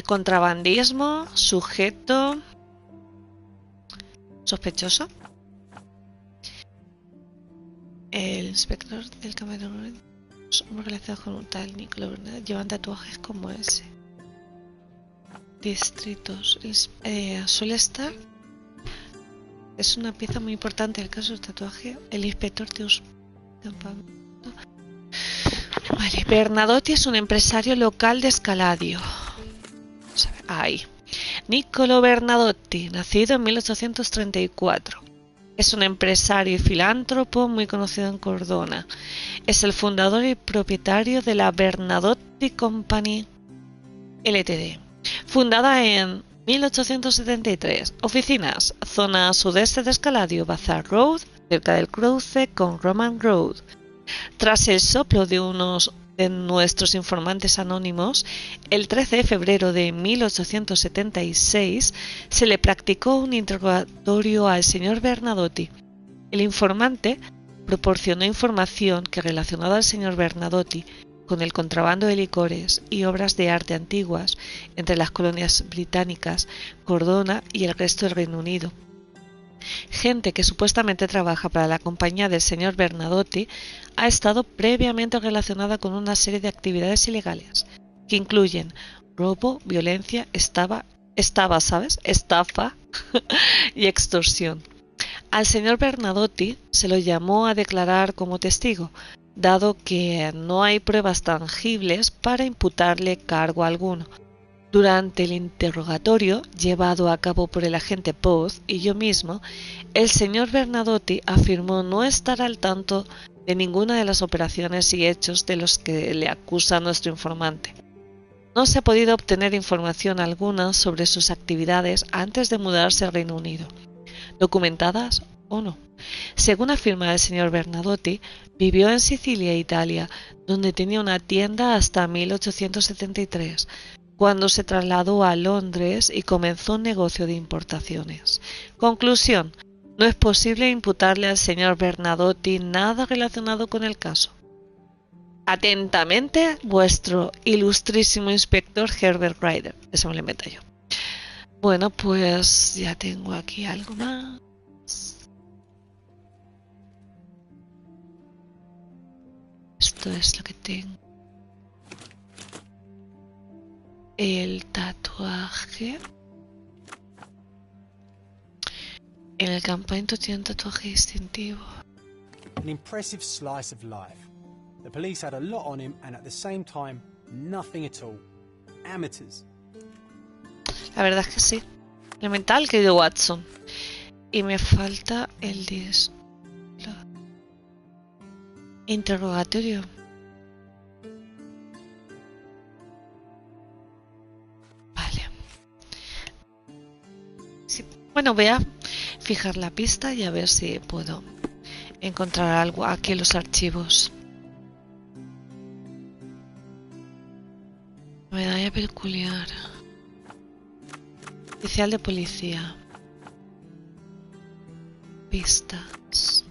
Contrabandismo. Sujeto. Sospechoso. El inspector del Camerún. Somos relacionados con un tal Niccolo Bernadotti. Llevan tatuajes como ese. Distritos. Suele estar. Es una pieza muy importante el caso del tatuaje. El inspector de campamento. Vale, Bernadotti es un empresario local de Escaladio. Vamos a ver. Ahí. Niccolo Bernadotti, nacido en 1834. Es un empresario y filántropo muy conocido en Cordona. Es el fundador y propietario de la Bernadotti Company Ltd. Fundada en 1873. Oficinas: zona sudeste de Escaladio, Bazaar Road, cerca del cruce con Roman Road. Tras el soplo de de nuestros informantes anónimos, el 13 de febrero de 1876 se le practicó un interrogatorio al señor Bernadotti. El informante proporcionó información que relacionaba al señor Bernadotti con el contrabando de licores y obras de arte antiguas entre las colonias británicas, Cordona y el resto del Reino Unido. Gente que supuestamente trabaja para la compañía del señor Bernadotti ha estado previamente relacionada con una serie de actividades ilegales, que incluyen robo, violencia, estafa y extorsión. Al señor Bernadotti se lo llamó a declarar como testigo, dado que no hay pruebas tangibles para imputarle cargo alguno. Durante el interrogatorio, llevado a cabo por el agente Poth y yo mismo, el señor Bernadotti afirmó no estar al tanto de ninguna de las operaciones y hechos de los que le acusa nuestro informante. No se ha podido obtener información alguna sobre sus actividades antes de mudarse al Reino Unido, documentadas o no. Según afirma el señor Bernadotti, vivió en Sicilia, Italia, donde tenía una tienda hasta 1873, cuando se trasladó a Londres y comenzó un negocio de importaciones. Conclusión: no es posible imputarle al señor Bernadotti nada relacionado con el caso. Atentamente, vuestro ilustrísimo inspector Herbert Ryder. Eso me lo inventé yo. Bueno, pues ya tengo aquí algo más. Esto es lo que tengo. El tatuaje. En el campamento tiene un tatuaje distintivo. An impressive slice of life. The police had a lot on him and at the same time, nothing at all. Amateurs. La verdad es que sí. Elemental, querido Watson. Y me falta el interrogatorio. Vale. Sí. Bueno, voy a fijar la pista y a ver si puedo encontrar algo aquí en los archivos. Medalla peculiar. Oficial de policía. Pistas.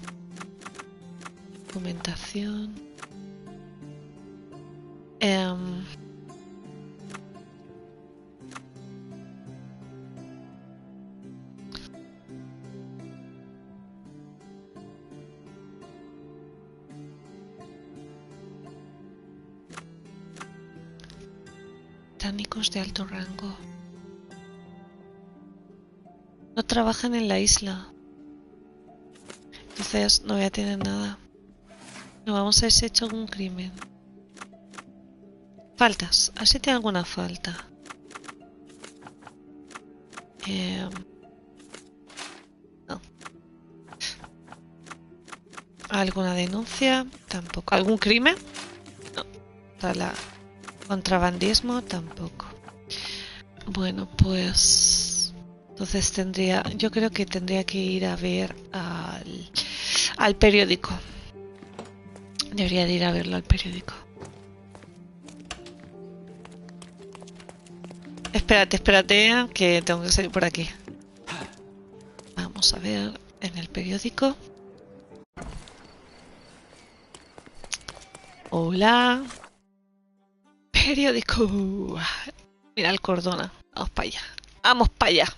Documentación. Británicos de alto rango. No trabajan en la isla. Entonces no voy a tener nada. No vamos a ver si he hecho algún crimen. Faltas. A ver si tiene alguna falta. No. ¿Alguna denuncia? Tampoco. ¿Algún crimen? No. Para contrabandismo tampoco. Bueno, pues entonces yo creo que tendría que ir a ver al periódico. Debería de ir a verlo al periódico. Espérate, que tengo que salir por aquí. Vamos a ver en el periódico. Hola. Periódico. Mira el Cordona. Vamos para allá. Vamos para allá.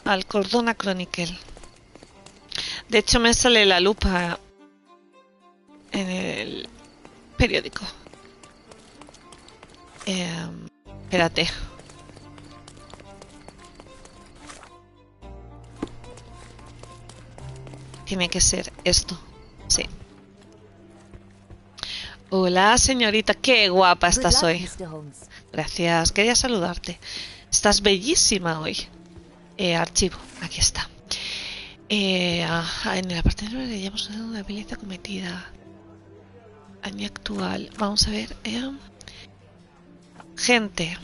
Al Cordona Chronicle. De hecho me sale la lupa en el periódico. Espérate. Tiene que ser esto. Sí. Hola, señorita. Qué guapa estás hoy. Gracias. Quería saludarte. Estás bellísima hoy. Archivo. Aquí está. En el apartado le llamamos una violencia cometida. Año actual. Vamos a ver. Gente.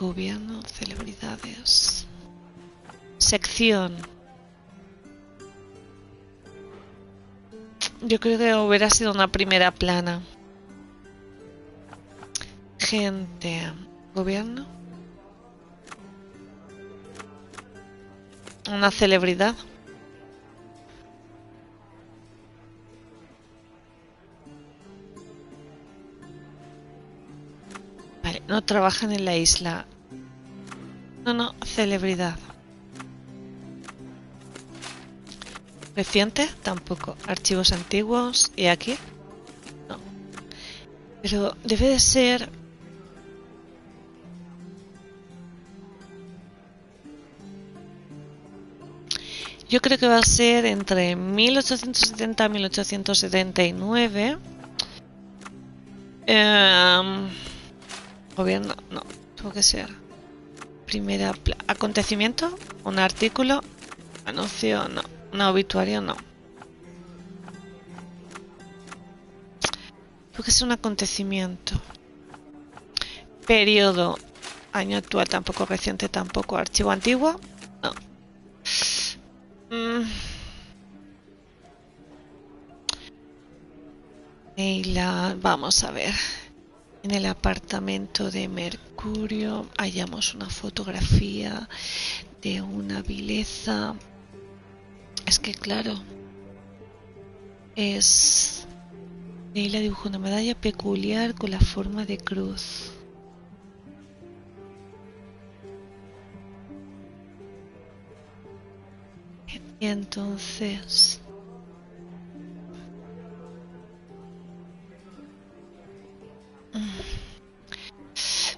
Gobierno. Celebridades. Sección. Yo creo que hubiera sido una primera plana. Gente, gobierno. Una celebridad. Vale, no trabajan en la isla. No, celebridad. Reciente, tampoco. Archivos antiguos. ¿Y aquí? No. Pero debe de ser... Yo creo que va a ser entre 1870 y 1879. Gobierno, no, tuvo que ser. Primera acontecimiento, un artículo, anuncio, no, un obituario, no. Tuvo que ser un acontecimiento. Periodo, año actual tampoco, reciente tampoco, archivo antiguo, no. Vamos a ver. En el apartamento de Mercurio hallamos una fotografía de una vileza. Es que claro, es... Leila dibujó una medalla peculiar con la forma de cruz. Y entonces...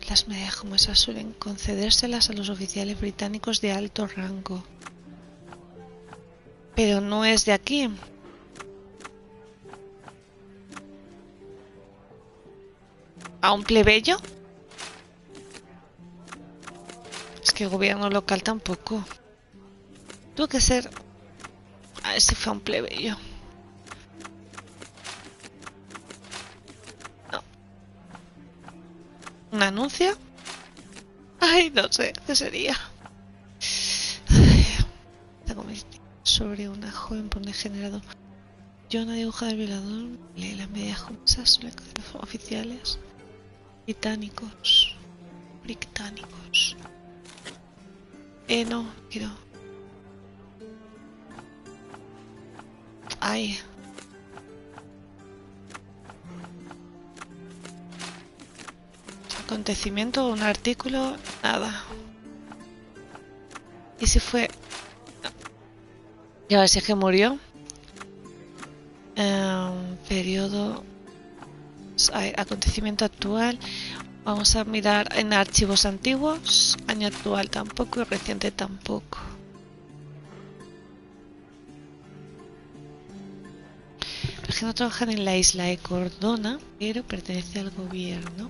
Las medallas como esas suelen concedérselas a los oficiales británicos de alto rango. Pero no es de aquí. ¿A un plebeyo? Es que el gobierno local tampoco. Tuvo que ser... A ver si fue a un plebeyo. No. ¿Un anuncio? Ay, no sé, ¿qué sería? Sobre una joven por un degenerado. Yo, una dibuja del violador, lee las medias juntas sobre los oficiales británicos. No, quiero. Ay. Acontecimiento, un artículo, nada. ¿Y si fue? No. Y a ver si es que murió. Periodo. Acontecimiento actual. Vamos a mirar en archivos antiguos. Año actual tampoco y reciente tampoco. Es que no trabajan en la isla de Cordona, pero pertenece al gobierno.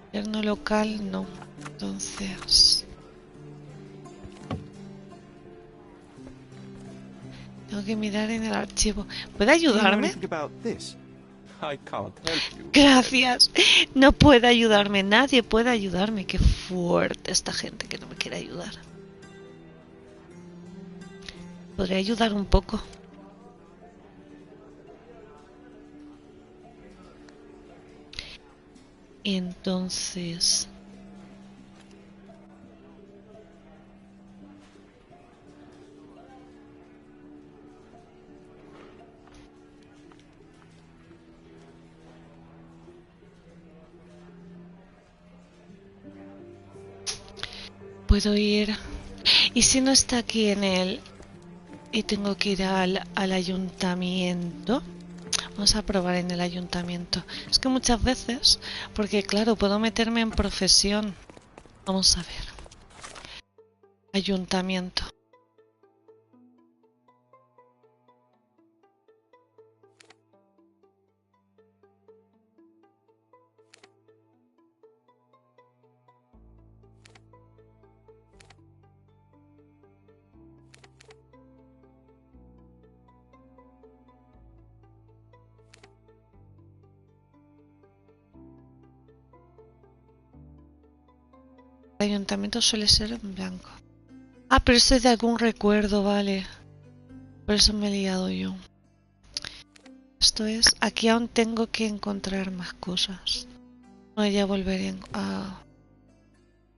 Gobierno local no. Entonces... Tengo que mirar en el archivo. ¿Puede ayudarme? Gracias. No puede ayudarme. Nadie puede ayudarme. Qué fuerte esta gente que no me quiere ayudar. Podría ayudar un poco. Entonces... Puedo ir... ¿Y si no está aquí en el... y tengo que ir al ayuntamiento? Vamos a probar en el ayuntamiento. Es que muchas veces... Porque claro, puedo meterme en profesión. Vamos a ver. Ayuntamiento. El ayuntamiento suele ser en blanco. Ah, pero esto es de algún recuerdo, vale. Por eso me he liado yo. esto es... Aquí aún tengo que encontrar más cosas. Bueno, ya volveré a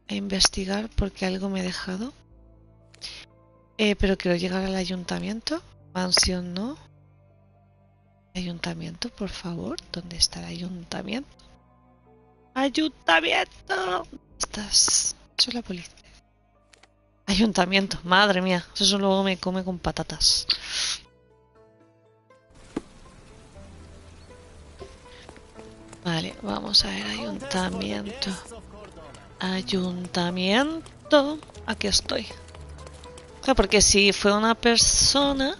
investigar porque algo me he dejado. Pero quiero llegar al ayuntamiento. Mansión no. Ayuntamiento, por favor. ¿Dónde está el ayuntamiento? ¡Ayuntamiento! ¿Estás? Eso es la policía. Ayuntamiento, madre mía. Eso luego me come con patatas. Vale, vamos a ver, ayuntamiento. Ayuntamiento. Aquí estoy. Claro, porque si fue una persona,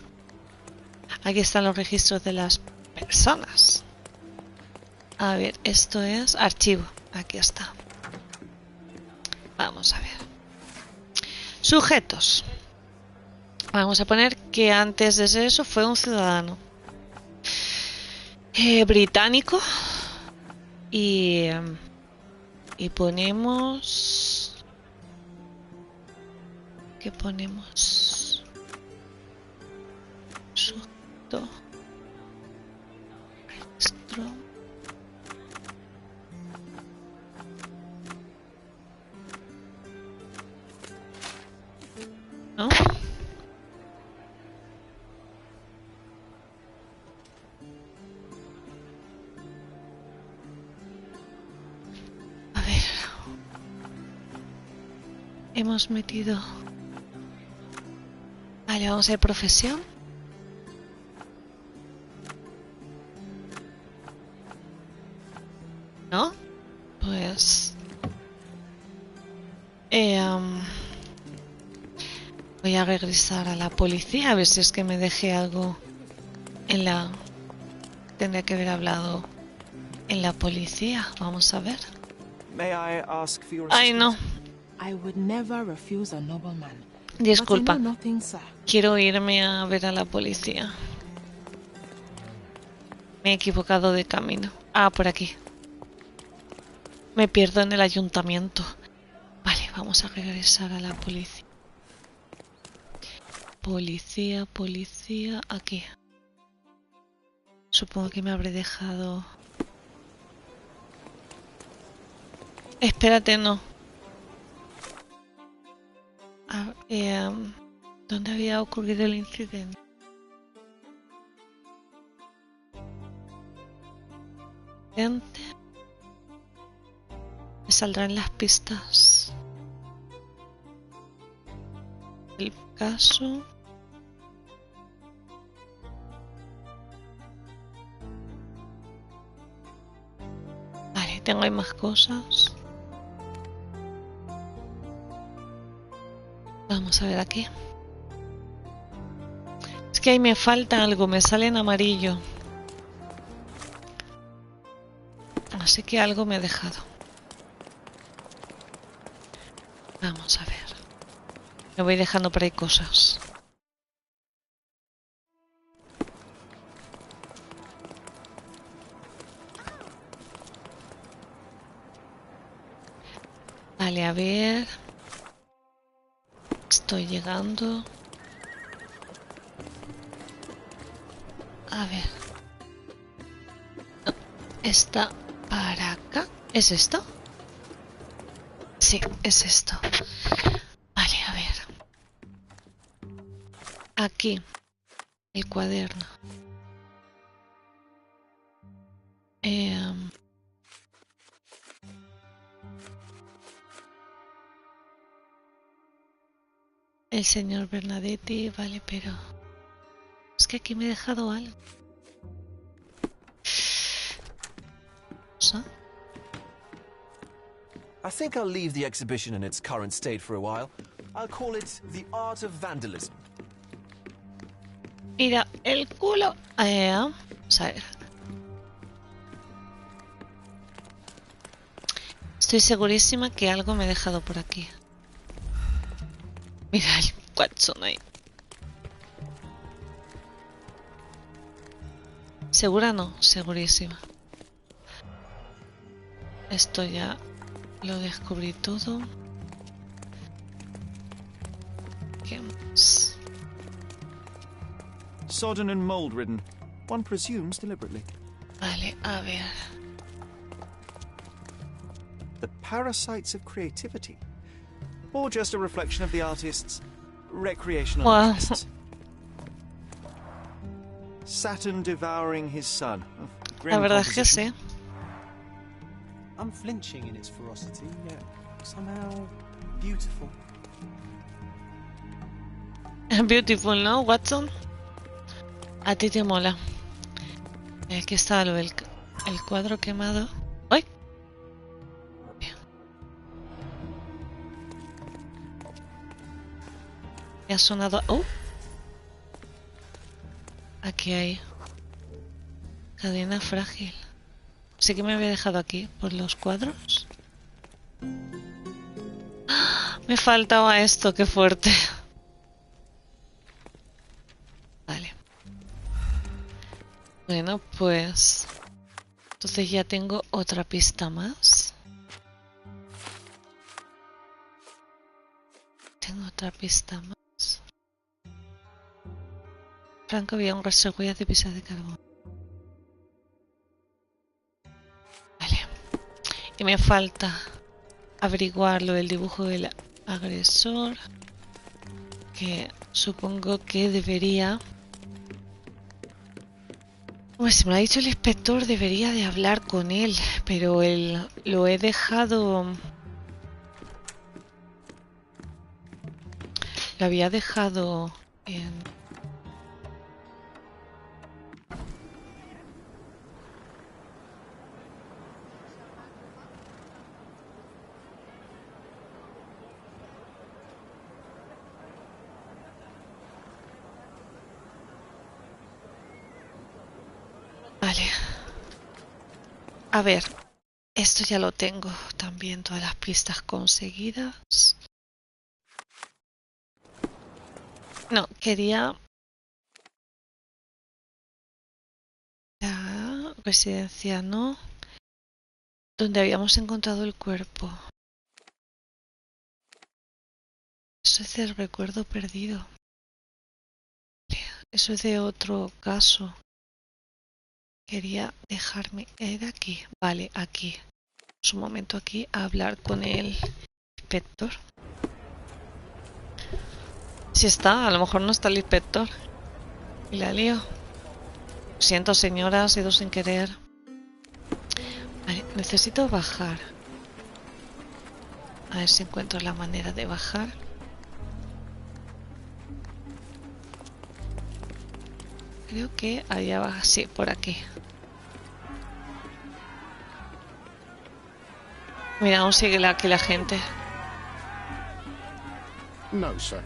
aquí están los registros de las personas. A ver, esto es archivo. Aquí está. Vamos a ver. Sujetos. Vamos a poner que antes de eso fue un ciudadano británico. Y ponemos... ¿Qué ponemos? Sujeto. Registro. ¿No? A ver. Hemos metido... Vale, vamos a ver profesión. ¿No? Pues... voy a regresar a la policía a ver si es que me dejé algo en la... Tendría que haber hablado en la policía. Vamos a ver. Ay, no. I would never refuse a nobleman. Disculpa. But I know nothing, sir. Quiero irme a ver a la policía. Me he equivocado de camino. Ah, por aquí. Me pierdo en el ayuntamiento. Vale, vamos a regresar a la policía. Policía, aquí. Supongo que me habré dejado... Espérate, no. ¿Dónde había ocurrido el incidente? Me saldrán las pistas. El caso... Vale, tengo ahí más cosas. Vamos a ver aquí. Es que ahí me falta algo, me sale en amarillo. Así que algo me ha dejado. Vamos a ver. Me voy dejando por ahí cosas. Vale, a ver. Estoy llegando. A ver. No, está para acá. ¿Es esto? Sí, es esto. Vale, a ver. Aquí. El cuaderno. El señor Bernadetti, vale, pero... Es que aquí me he dejado algo. ¿Sí? I think I'll leave the exhibition in its current state for a while. I'll call it The Art of Vandalism. Mira, el culo... Vamos a ver. Estoy segurísima que algo me he dejado por aquí. Mira el Watson ahí. ¿Segura? No, segurísima. Esto ya lo descubrí todo. ¿Qué más? Sodden and mold-ridden. One presumes deliberately. Vale, a ver. The parasites of creativity. Or just a reflection of the artist's recreational Wow. interests. Saturn devouring his son. Grim La verdad es que composition. sí. Unflinching in its ferocity, yet somehow beautiful. Beautiful, ¿no, Watson? A ti te mola. Aquí está el cuadro quemado. ¡Ay! Me ha sonado... ¡Oh! Aquí hay... cadena frágil. Sí que me había dejado aquí, por los cuadros. ¡Ah! Me faltaba esto, qué fuerte. Vale. Bueno, pues... entonces ya tengo otra pista más. Tengo otra pista más. Franco había un rastro de huellas de pisadas de carbón. Vale. Y me falta averiguar lo del dibujo del agresor. Que supongo que debería... Pues si me lo ha dicho el inspector, debería de hablar con él. Pero él lo he dejado... Lo había dejado en... Vale. A ver, esto ya lo tengo también, todas las pistas conseguidas. No, quería... La residencia, ¿no? Donde habíamos encontrado el cuerpo. Eso es del recuerdo perdido. Eso es de otro caso. Quería dejarme... ¿Era aquí? Vale, aquí. Un momento aquí a hablar con el inspector. Si está, a lo mejor no está el inspector. Y la lío. Siento, señora, ha sido sin querer. Vale, necesito bajar. A ver si encuentro la manera de bajar. Creo que allá abajo, sí, por aquí. Mira, aún sigue aquí la gente. No, sir.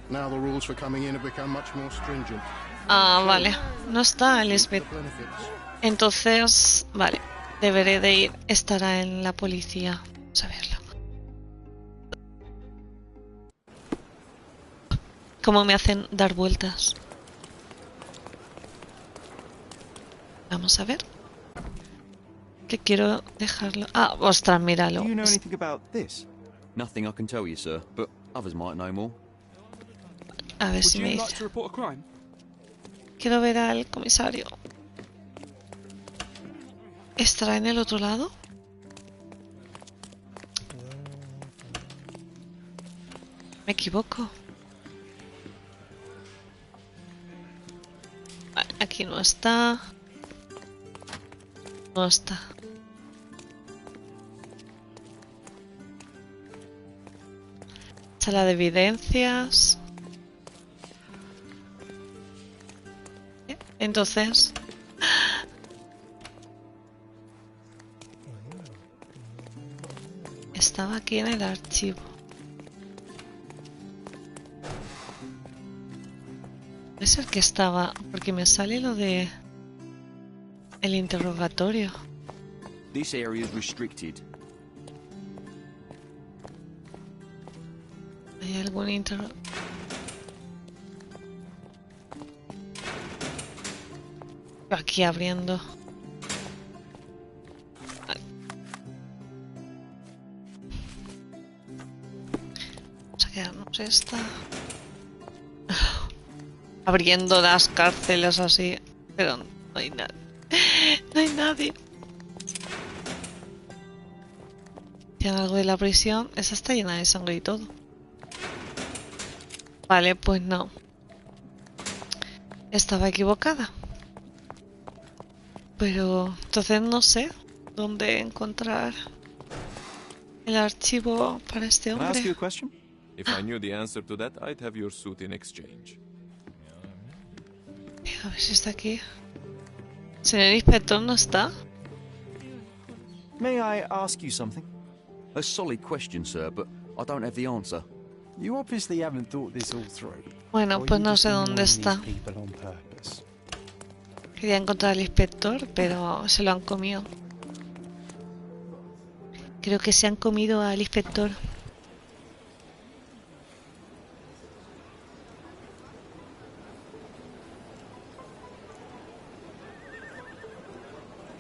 Now the rules for coming in have become much more stringent. Ah, vale. No está el inspector. Entonces, vale. Deberé de ir. Estará en la policía. Vamos a verlo. ¿Cómo me hacen dar vueltas? Vamos a ver. Que quiero dejarlo... Ah, ostras, míralo. Do you know anything about this? Nothing I can tell you, sir, but others might know more. A ver si me dice. Quiero ver al comisario. ¿Estará en el otro lado? Me equivoco. Vale, aquí no está. No está. Sala de evidencias. Entonces... Estaba aquí en el archivo. Es el que estaba... Porque me sale lo de... El interrogatorio. This area is restricted. ¿Hay algún interrogatorio? Aquí abriendo. Vale. Vamos a quedarnos esta. Abriendo las cárceles así Pero no hay nadie. No hay nadie. Tiene algo de la prisión. Esa está llena de sangre y todo. Vale, pues no. Estaba equivocada. Pero entonces no sé dónde encontrar el archivo para este Can I ask you hombre. a question? If I knew the answer to that, I'd have your suit in exchange. A ver si está aquí. Señor inspector, ¿no está? May I ask you something? A solid question, sir, but I don't have the answer. You obviously haven't thought this all through. Bueno, Or pues you no just sé dónde ignoring está. these people on purpose. Quería encontrar al inspector, pero se lo han comido. Creo que se han comido al inspector.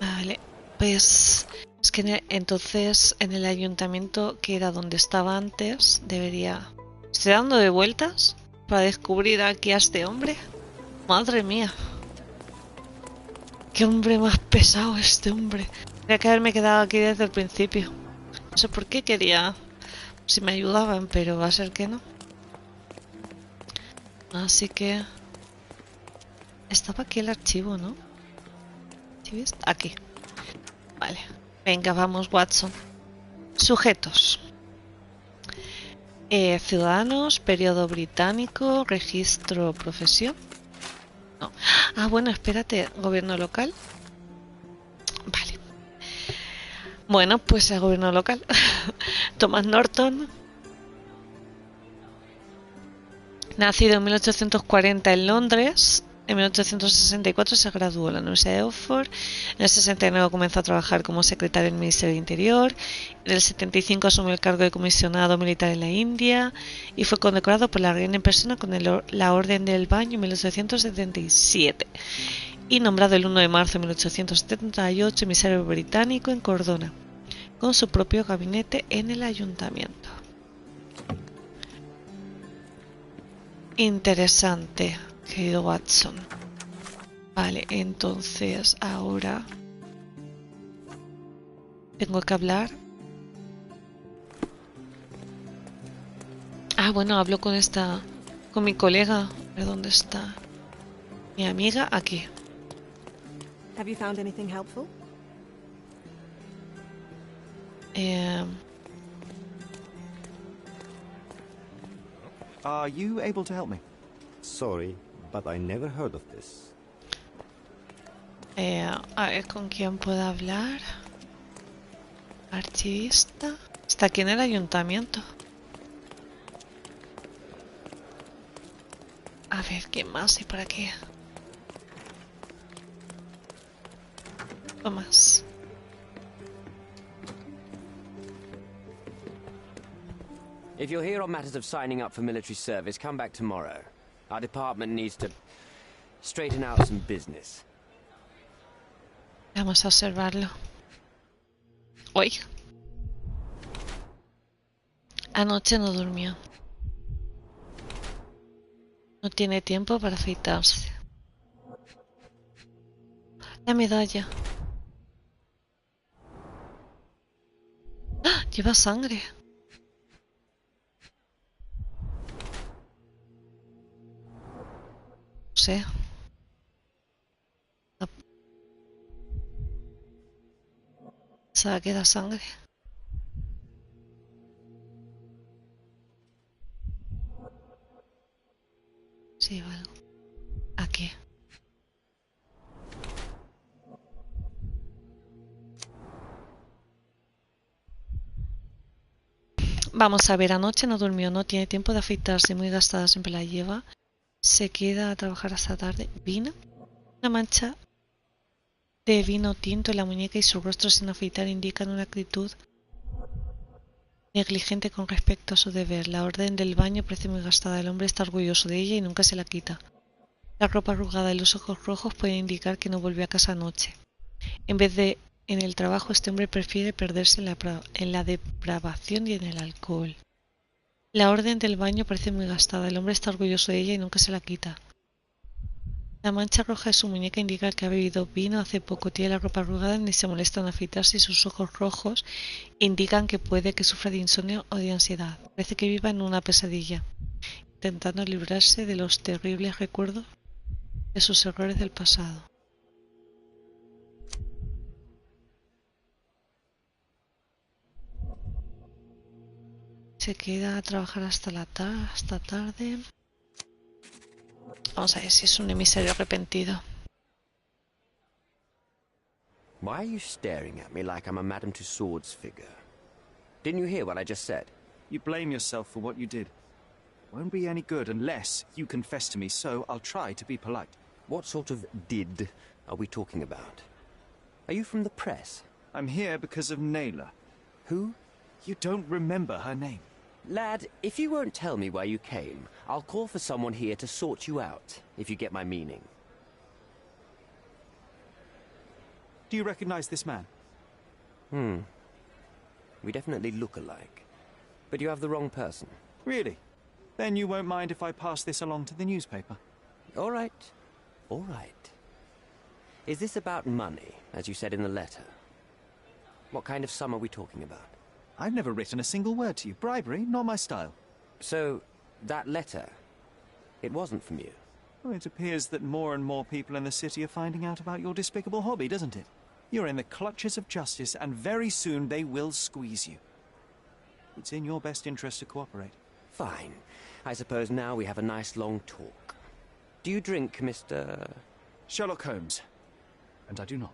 Vale, pues es que entonces en el ayuntamiento, que era donde estaba antes, debería... ¿Estoy dando de vueltas para descubrir aquí a este hombre? Madre mía. Qué hombre más pesado este hombre. Tendría que haberme quedado aquí desde el principio. No sé por qué quería... Si me ayudaban, pero va a ser que no. Así que... Estaba aquí el archivo, ¿no? ¿Sí ves? Aquí. Vale. Venga, vamos, Watson. Sujetos. Ciudadanos, periodo británico, registro, profesión. No. Ah, bueno, espérate. Gobierno local. Vale. Bueno, pues el gobierno local. Thomas Norton. Nacido en 1840 en Londres. En 1864 se graduó en la Universidad de Oxford. En el 69 comenzó a trabajar como secretario del Ministerio del Interior. En el 75 asumió el cargo de comisionado militar en la India y fue condecorado por la reina en persona con la Orden del Baño en 1877. Y nombrado el 1 de marzo de 1878 emisario británico en Córdoba, con su propio gabinete en el ayuntamiento. Interesante, querido Watson. Vale, entonces ahora tengo que hablar. Ah, bueno, hablo con mi colega. A ver, ¿dónde está? Mi amiga, aquí. Have you found anything helpful? Are you able to help me? Sorry, but I never heard of this. A ver, ¿con quién puedo hablar? Archivista. Está aquí en el ayuntamiento. A ver, ¿quién más? ¿Y para qué? Tomás. If you're here on matters of signing up for military service, come back tomorrow. Our department needs to straighten out some business. Vamos a observarlo. Hoy. Anoche no durmió. No tiene tiempo para afeitarse. La medalla. ¡Ah! Lleva sangre. No sé. ¿Sabe que da sangre? Sí, algo. Aquí. Vamos a ver, anoche no durmió, no tiene tiempo de afeitarse, muy gastada siempre la lleva. Se queda a trabajar hasta tarde. ¿Vino? Una mancha de vino tinto en la muñeca y su rostro sin afeitar indican una actitud negligente con respecto a su deber. La orden del baño parece muy gastada. El hombre está orgulloso de ella y nunca se la quita. La ropa arrugada y los ojos rojos pueden indicar que no volvió a casa anoche. En vez de en el trabajo, este hombre prefiere perderse en la depravación y en el alcohol. La orden del baño parece muy gastada. El hombre está orgulloso de ella y nunca se la quita. La mancha roja de su muñeca indica que ha bebido vino hace poco, tiene la ropa arrugada, ni se molesta en afeitarse y sus ojos rojos indican que puede que sufra de insomnio o de ansiedad. Parece que viva en una pesadilla, intentando librarse de los terribles recuerdos de sus errores del pasado. Se queda a trabajar hasta tarde. Vamos a ver si es un emisario arrepentido. Why are you staring at me like I'm a Madame Tussauds figure? Didn't you hear what I just said? You blame yourself for what you did. Won't be any good unless you confess to me, so I'll try to be polite. What sort of did are we talking about? Are you from the press? I'm here because of Naylor. Who? You don't remember her name. Lad, if you won't tell me why you came, I'll call for someone here to sort you out, if you get my meaning. Do you recognize this man? We definitely look alike. But you have the wrong person. Really? Then you won't mind if I pass this along to the newspaper? All right. All right. Is this about money, as you said in the letter? What kind of sum are we talking about? I've never written a single word to you. Bribery, not my style. So, that letter, it wasn't from you? Well, it appears that more and more people in the city are finding out about your despicable hobby, doesn't it? You're in the clutches of justice, and very soon they will squeeze you. It's in your best interest to cooperate. Fine. I suppose now we have a nice long talk. Do you drink, Mr. Sherlock Holmes. And I do not.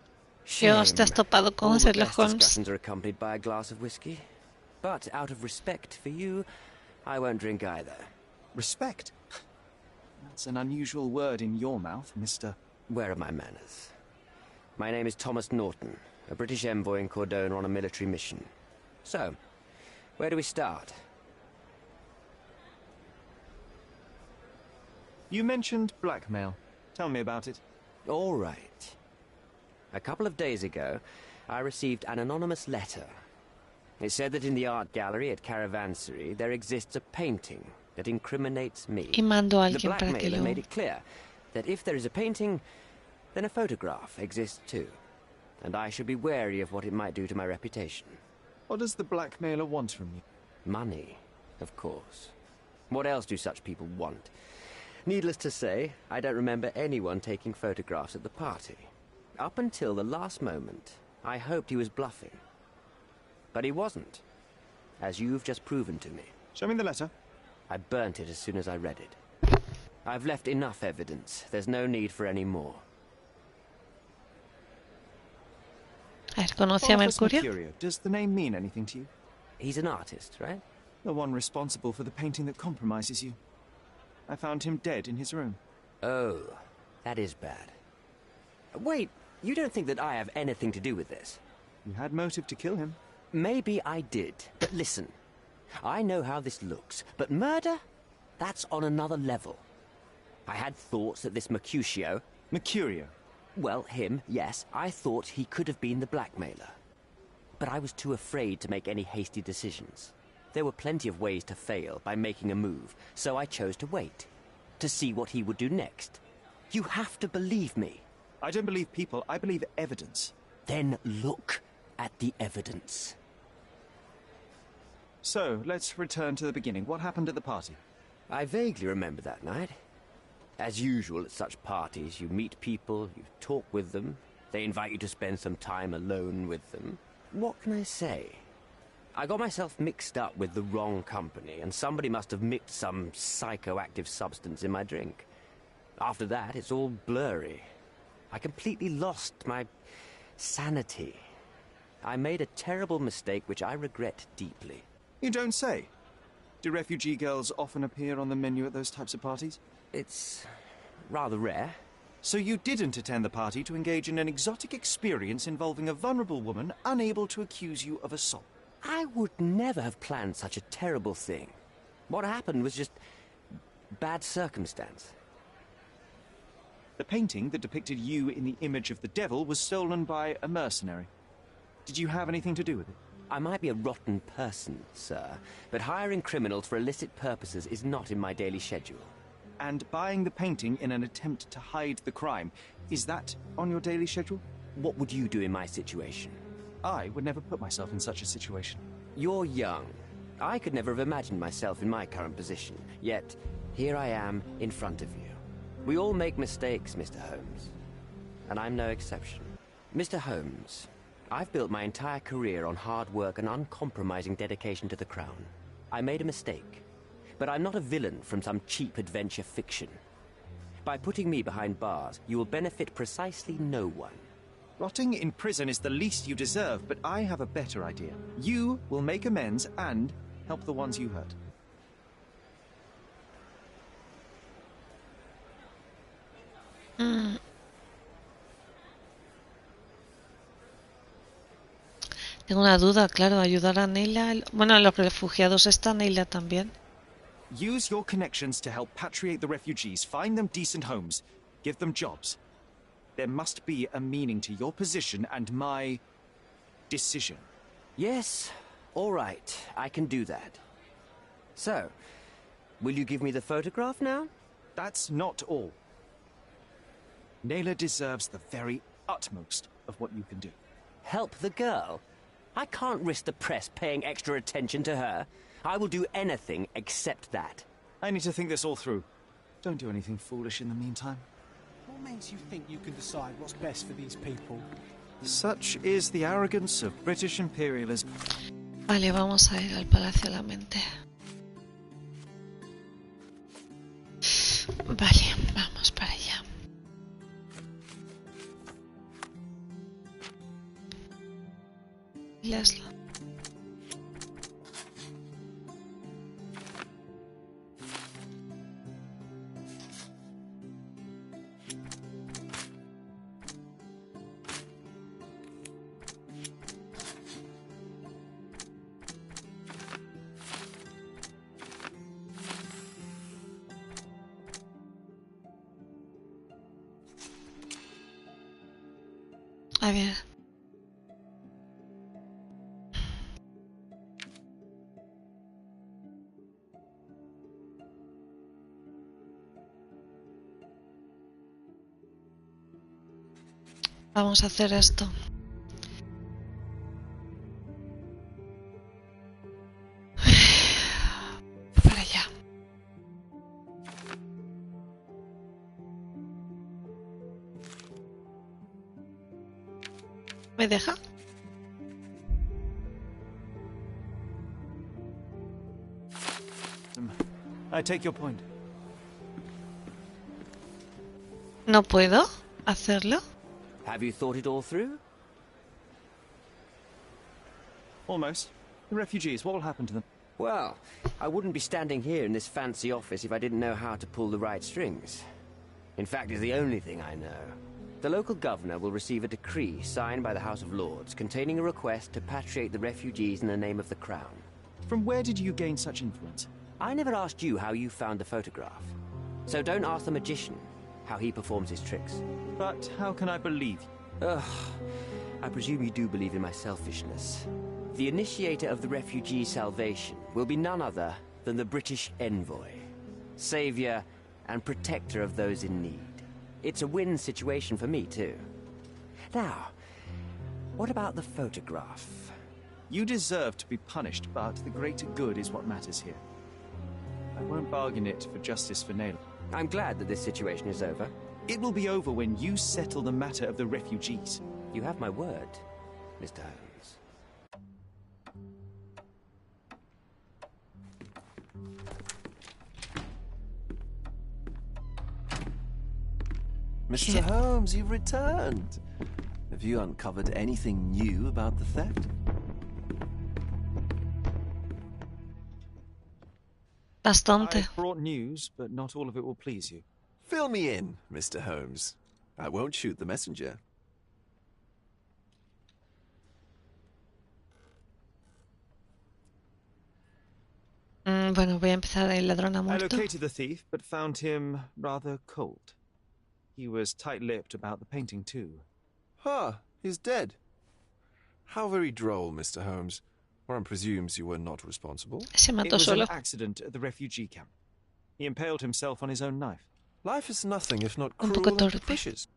Dios, te has topado con Sherlock Holmes. Discussions are accompanied by a glass of whiskey. But out of respect for you, I won't drink either. Respect? That's an unusual word in your mouth, Mr. Where are my manners? My name is Thomas Norton, a British envoy in Cordona on a military mission. So, where do we start? You mentioned blackmail. Tell me about it. All right. A couple of days ago, I received an anonymous letter. It said that in the art gallery at Caravansary there exists a painting that incriminates me. Y mando a The alguien para que blackmailer lo... made it clear that if there is a painting, then a photograph exists too. And I should be wary of what it might do to my reputation. What does the blackmailer want from you? Money, of course. What else do such people want? Needless to say, I don't remember anyone taking photographs at the party. Up until the last moment, I hoped he was bluffing. But he wasn't, as you've just proven to me. Show me the letter. I burnt it as soon as I read it. I've left enough evidence. There's no need for any more. A ver, ¿conoce a Mercurio? Mercurio. Does the name mean anything to you? He's an artist, right? The one responsible for the painting that compromises you. I found him dead in his room. Oh, that is bad. Wait, you don't think that I have anything to do with this? You had motive to kill him. Maybe I did, but listen. I know how this looks, but murder? That's on another level. I had thoughts that this Mercutio... Mercurio? Well, him, yes. I thought he could have been the blackmailer. But I was too afraid to make any hasty decisions. There were plenty of ways to fail by making a move, so I chose to wait. To see what he would do next. You have to believe me. I don't believe people, I believe evidence. Then look at the evidence. So, let's return to the beginning. What happened at the party? I vaguely remember that night. As usual at such parties, you meet people, you talk with them, they invite you to spend some time alone with them. What can I say? I got myself mixed up with the wrong company, and somebody must have mixed some psychoactive substance in my drink. After that, it's all blurry. I completely lost my sanity. I made a terrible mistake which I regret deeply. You don't say. Do refugee girls often appear on the menu at those types of parties? It's rather rare. So you didn't attend the party to engage in an exotic experience involving a vulnerable woman unable to accuse you of assault? I would never have planned such a terrible thing. What happened was just bad circumstance. The painting that depicted you in the image of the devil was stolen by a mercenary. Did you have anything to do with it? I might be a rotten person, sir, but hiring criminals for illicit purposes is not in my daily schedule. and buying the painting in an attempt to hide the crime. Is that on your daily schedule? What would you do in my situation? I would never put myself in such a situation. You're young. I could never have imagined myself in my current position. Yet, here I am in front of you. We all make mistakes, Mr. Holmes. And I'm no exception. Mr. Holmes, I've built my entire career on hard work and uncompromising dedication to the Crown. I made a mistake. But I'm not a villain from some cheap adventure fiction. By putting me behind bars, you will benefit precisely no one. Rotting in prison is the least you deserve, but I have a better idea. You will make amends and help the ones you hurt. Tengo una duda, claro, ayudar a Neila. Bueno, los refugiados está Neila también. Use your connections to help patriate the refugees, find them decent homes, give them jobs. There must be a meaning to your position and my decision. Yes, all right, I can do that. So, will you give me the photograph now? That's not all. Naylor deserves the very utmost of what you can do. Help the girl? I can't risk the press paying extra attention to her. I will do anything except that. I need to think this all through. Don't do anything foolish in the meantime. What makes you think you can decide what's best for these people? Such is the arrogance of British imperialism. Vale, vamos a ir al Palacio de la Mente. Vale, vamos para allá. Leslo. A ver. Vamos a hacer esto. Para allá. ¿Me deja? I take your point. ¿No puedo hacerlo? Have you thought it all through? Almost. The refugees, what will happen to them? Well, I wouldn't be standing here in this fancy office if I didn't know how to pull the right strings. In fact, it's the only thing I know. The local governor will receive a decree signed by the House of Lords containing a request to patriate the refugees in the name of the Crown. From where did you gain such influence? I never asked you how you found the photograph. So don't ask the magician how he performs his tricks. But how can I believe you? Ugh, I presume you do believe in my selfishness. The initiator of the refugee salvation will be none other than the British envoy, savior and protector of those in need. It's a win situation for me, too. Now, what about the photograph? You deserve to be punished, but the greater good is what matters here. I won't bargain it for justice for Naylor. I'm glad that this situation is over. It will be over when you settle the matter of the refugees. You have my word, Mr. Holmes. Mr. Holmes, you've returned. Have you uncovered anything new about the theft? Bastante. I've brought news, but not all of it will please you. Fill me in, Mr. Holmes. I won't shoot the messenger. Bueno, voy a empezar. El ladrón ha I muerto. located the thief, but found him rather cold. He was tight-lipped about the painting, too. Ah, he's dead. How very droll, Mr. Holmes. Warren presumes you were not responsible. Se mató It was solo. an accident at the refugee camp. He impaled himself on his own knife. Life is nothing if not Un cruel poco and torpe. capricious.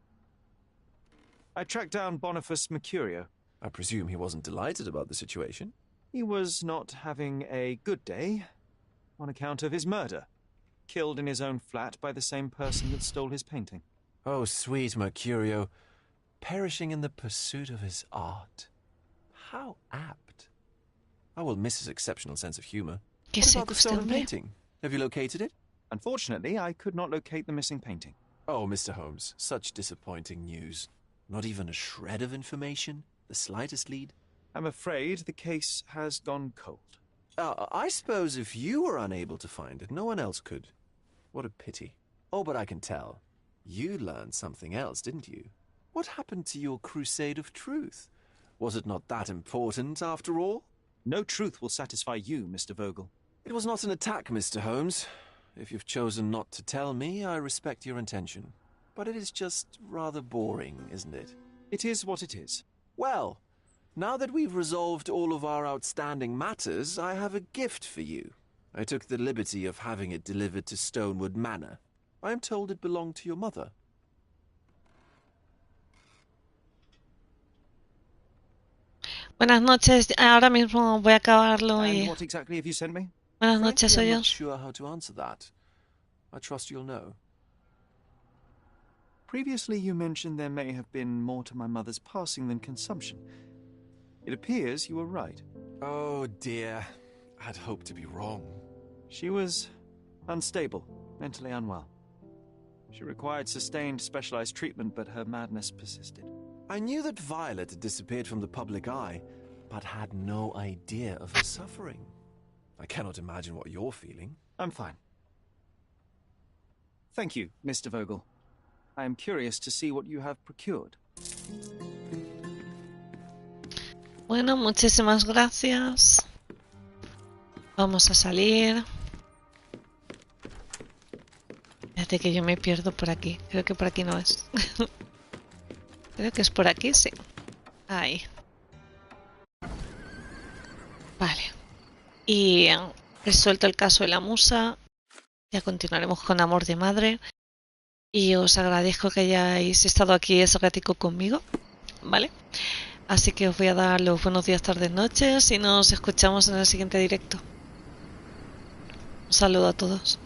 I tracked down Boniface Mercurio. I presume he wasn't delighted about the situation. He was not having a good day on account of his murder. Killed in his own flat by the same person that stole his painting. Oh, sweet Mercurio. Perishing in the pursuit of his art. How apt. I will miss his exceptional sense of humour. What about the stolen painting? Have you located it? Unfortunately, I could not locate the missing painting. Oh, Mr. Holmes, such disappointing news. Not even a shred of information? The slightest lead? I'm afraid the case has gone cold. I suppose if you were unable to find it, no one else could. What a pity. Oh, but I can tell. You learned something else, didn't you? What happened to your crusade of truth? Was it not that important, after all? No truth will satisfy you, Mr. Vogel. It was not an attack, Mr. Holmes. If you've chosen not to tell me, I respect your intention. But it is just rather boring, isn't it? It is what it is. Well, now that we've resolved all of our outstanding matters, I have a gift for you. I took the liberty of having it delivered to Stonewood Manor. I am told it belonged to your mother. Buenas noches, ahora mismo voy a acabarlo y... And what exactly have you sent me? Buenas noches, Frankly, I'm soy not sure how to answer that. I trust you'll know. Previously you mentioned there may have been more to my mother's passing than consumption. It appears you were right. Oh dear, I'd hoped to be wrong. She was unstable, mentally unwell. She required sustained specialized treatment, but her madness persisted. I knew that Violet had disappeared from the public eye, but had no idea of her suffering. I cannot imagine what you're feeling. I'm fine. Thank you, Mr. Vogel. I am curious to see what you have procured. Bueno, muchísimas gracias. Vamos a salir. Fíjate que yo me pierdo por aquí. Creo que por aquí no es. Creo que es por aquí, sí. Ahí. Vale. Y resuelto el caso de la musa. Ya continuaremos con Amor de Madre. Y os agradezco que hayáis estado aquí ese ratico conmigo. ¿Vale? Así que os voy a dar los buenos días, tardes, noches y nos escuchamos en el siguiente directo. Un saludo a todos.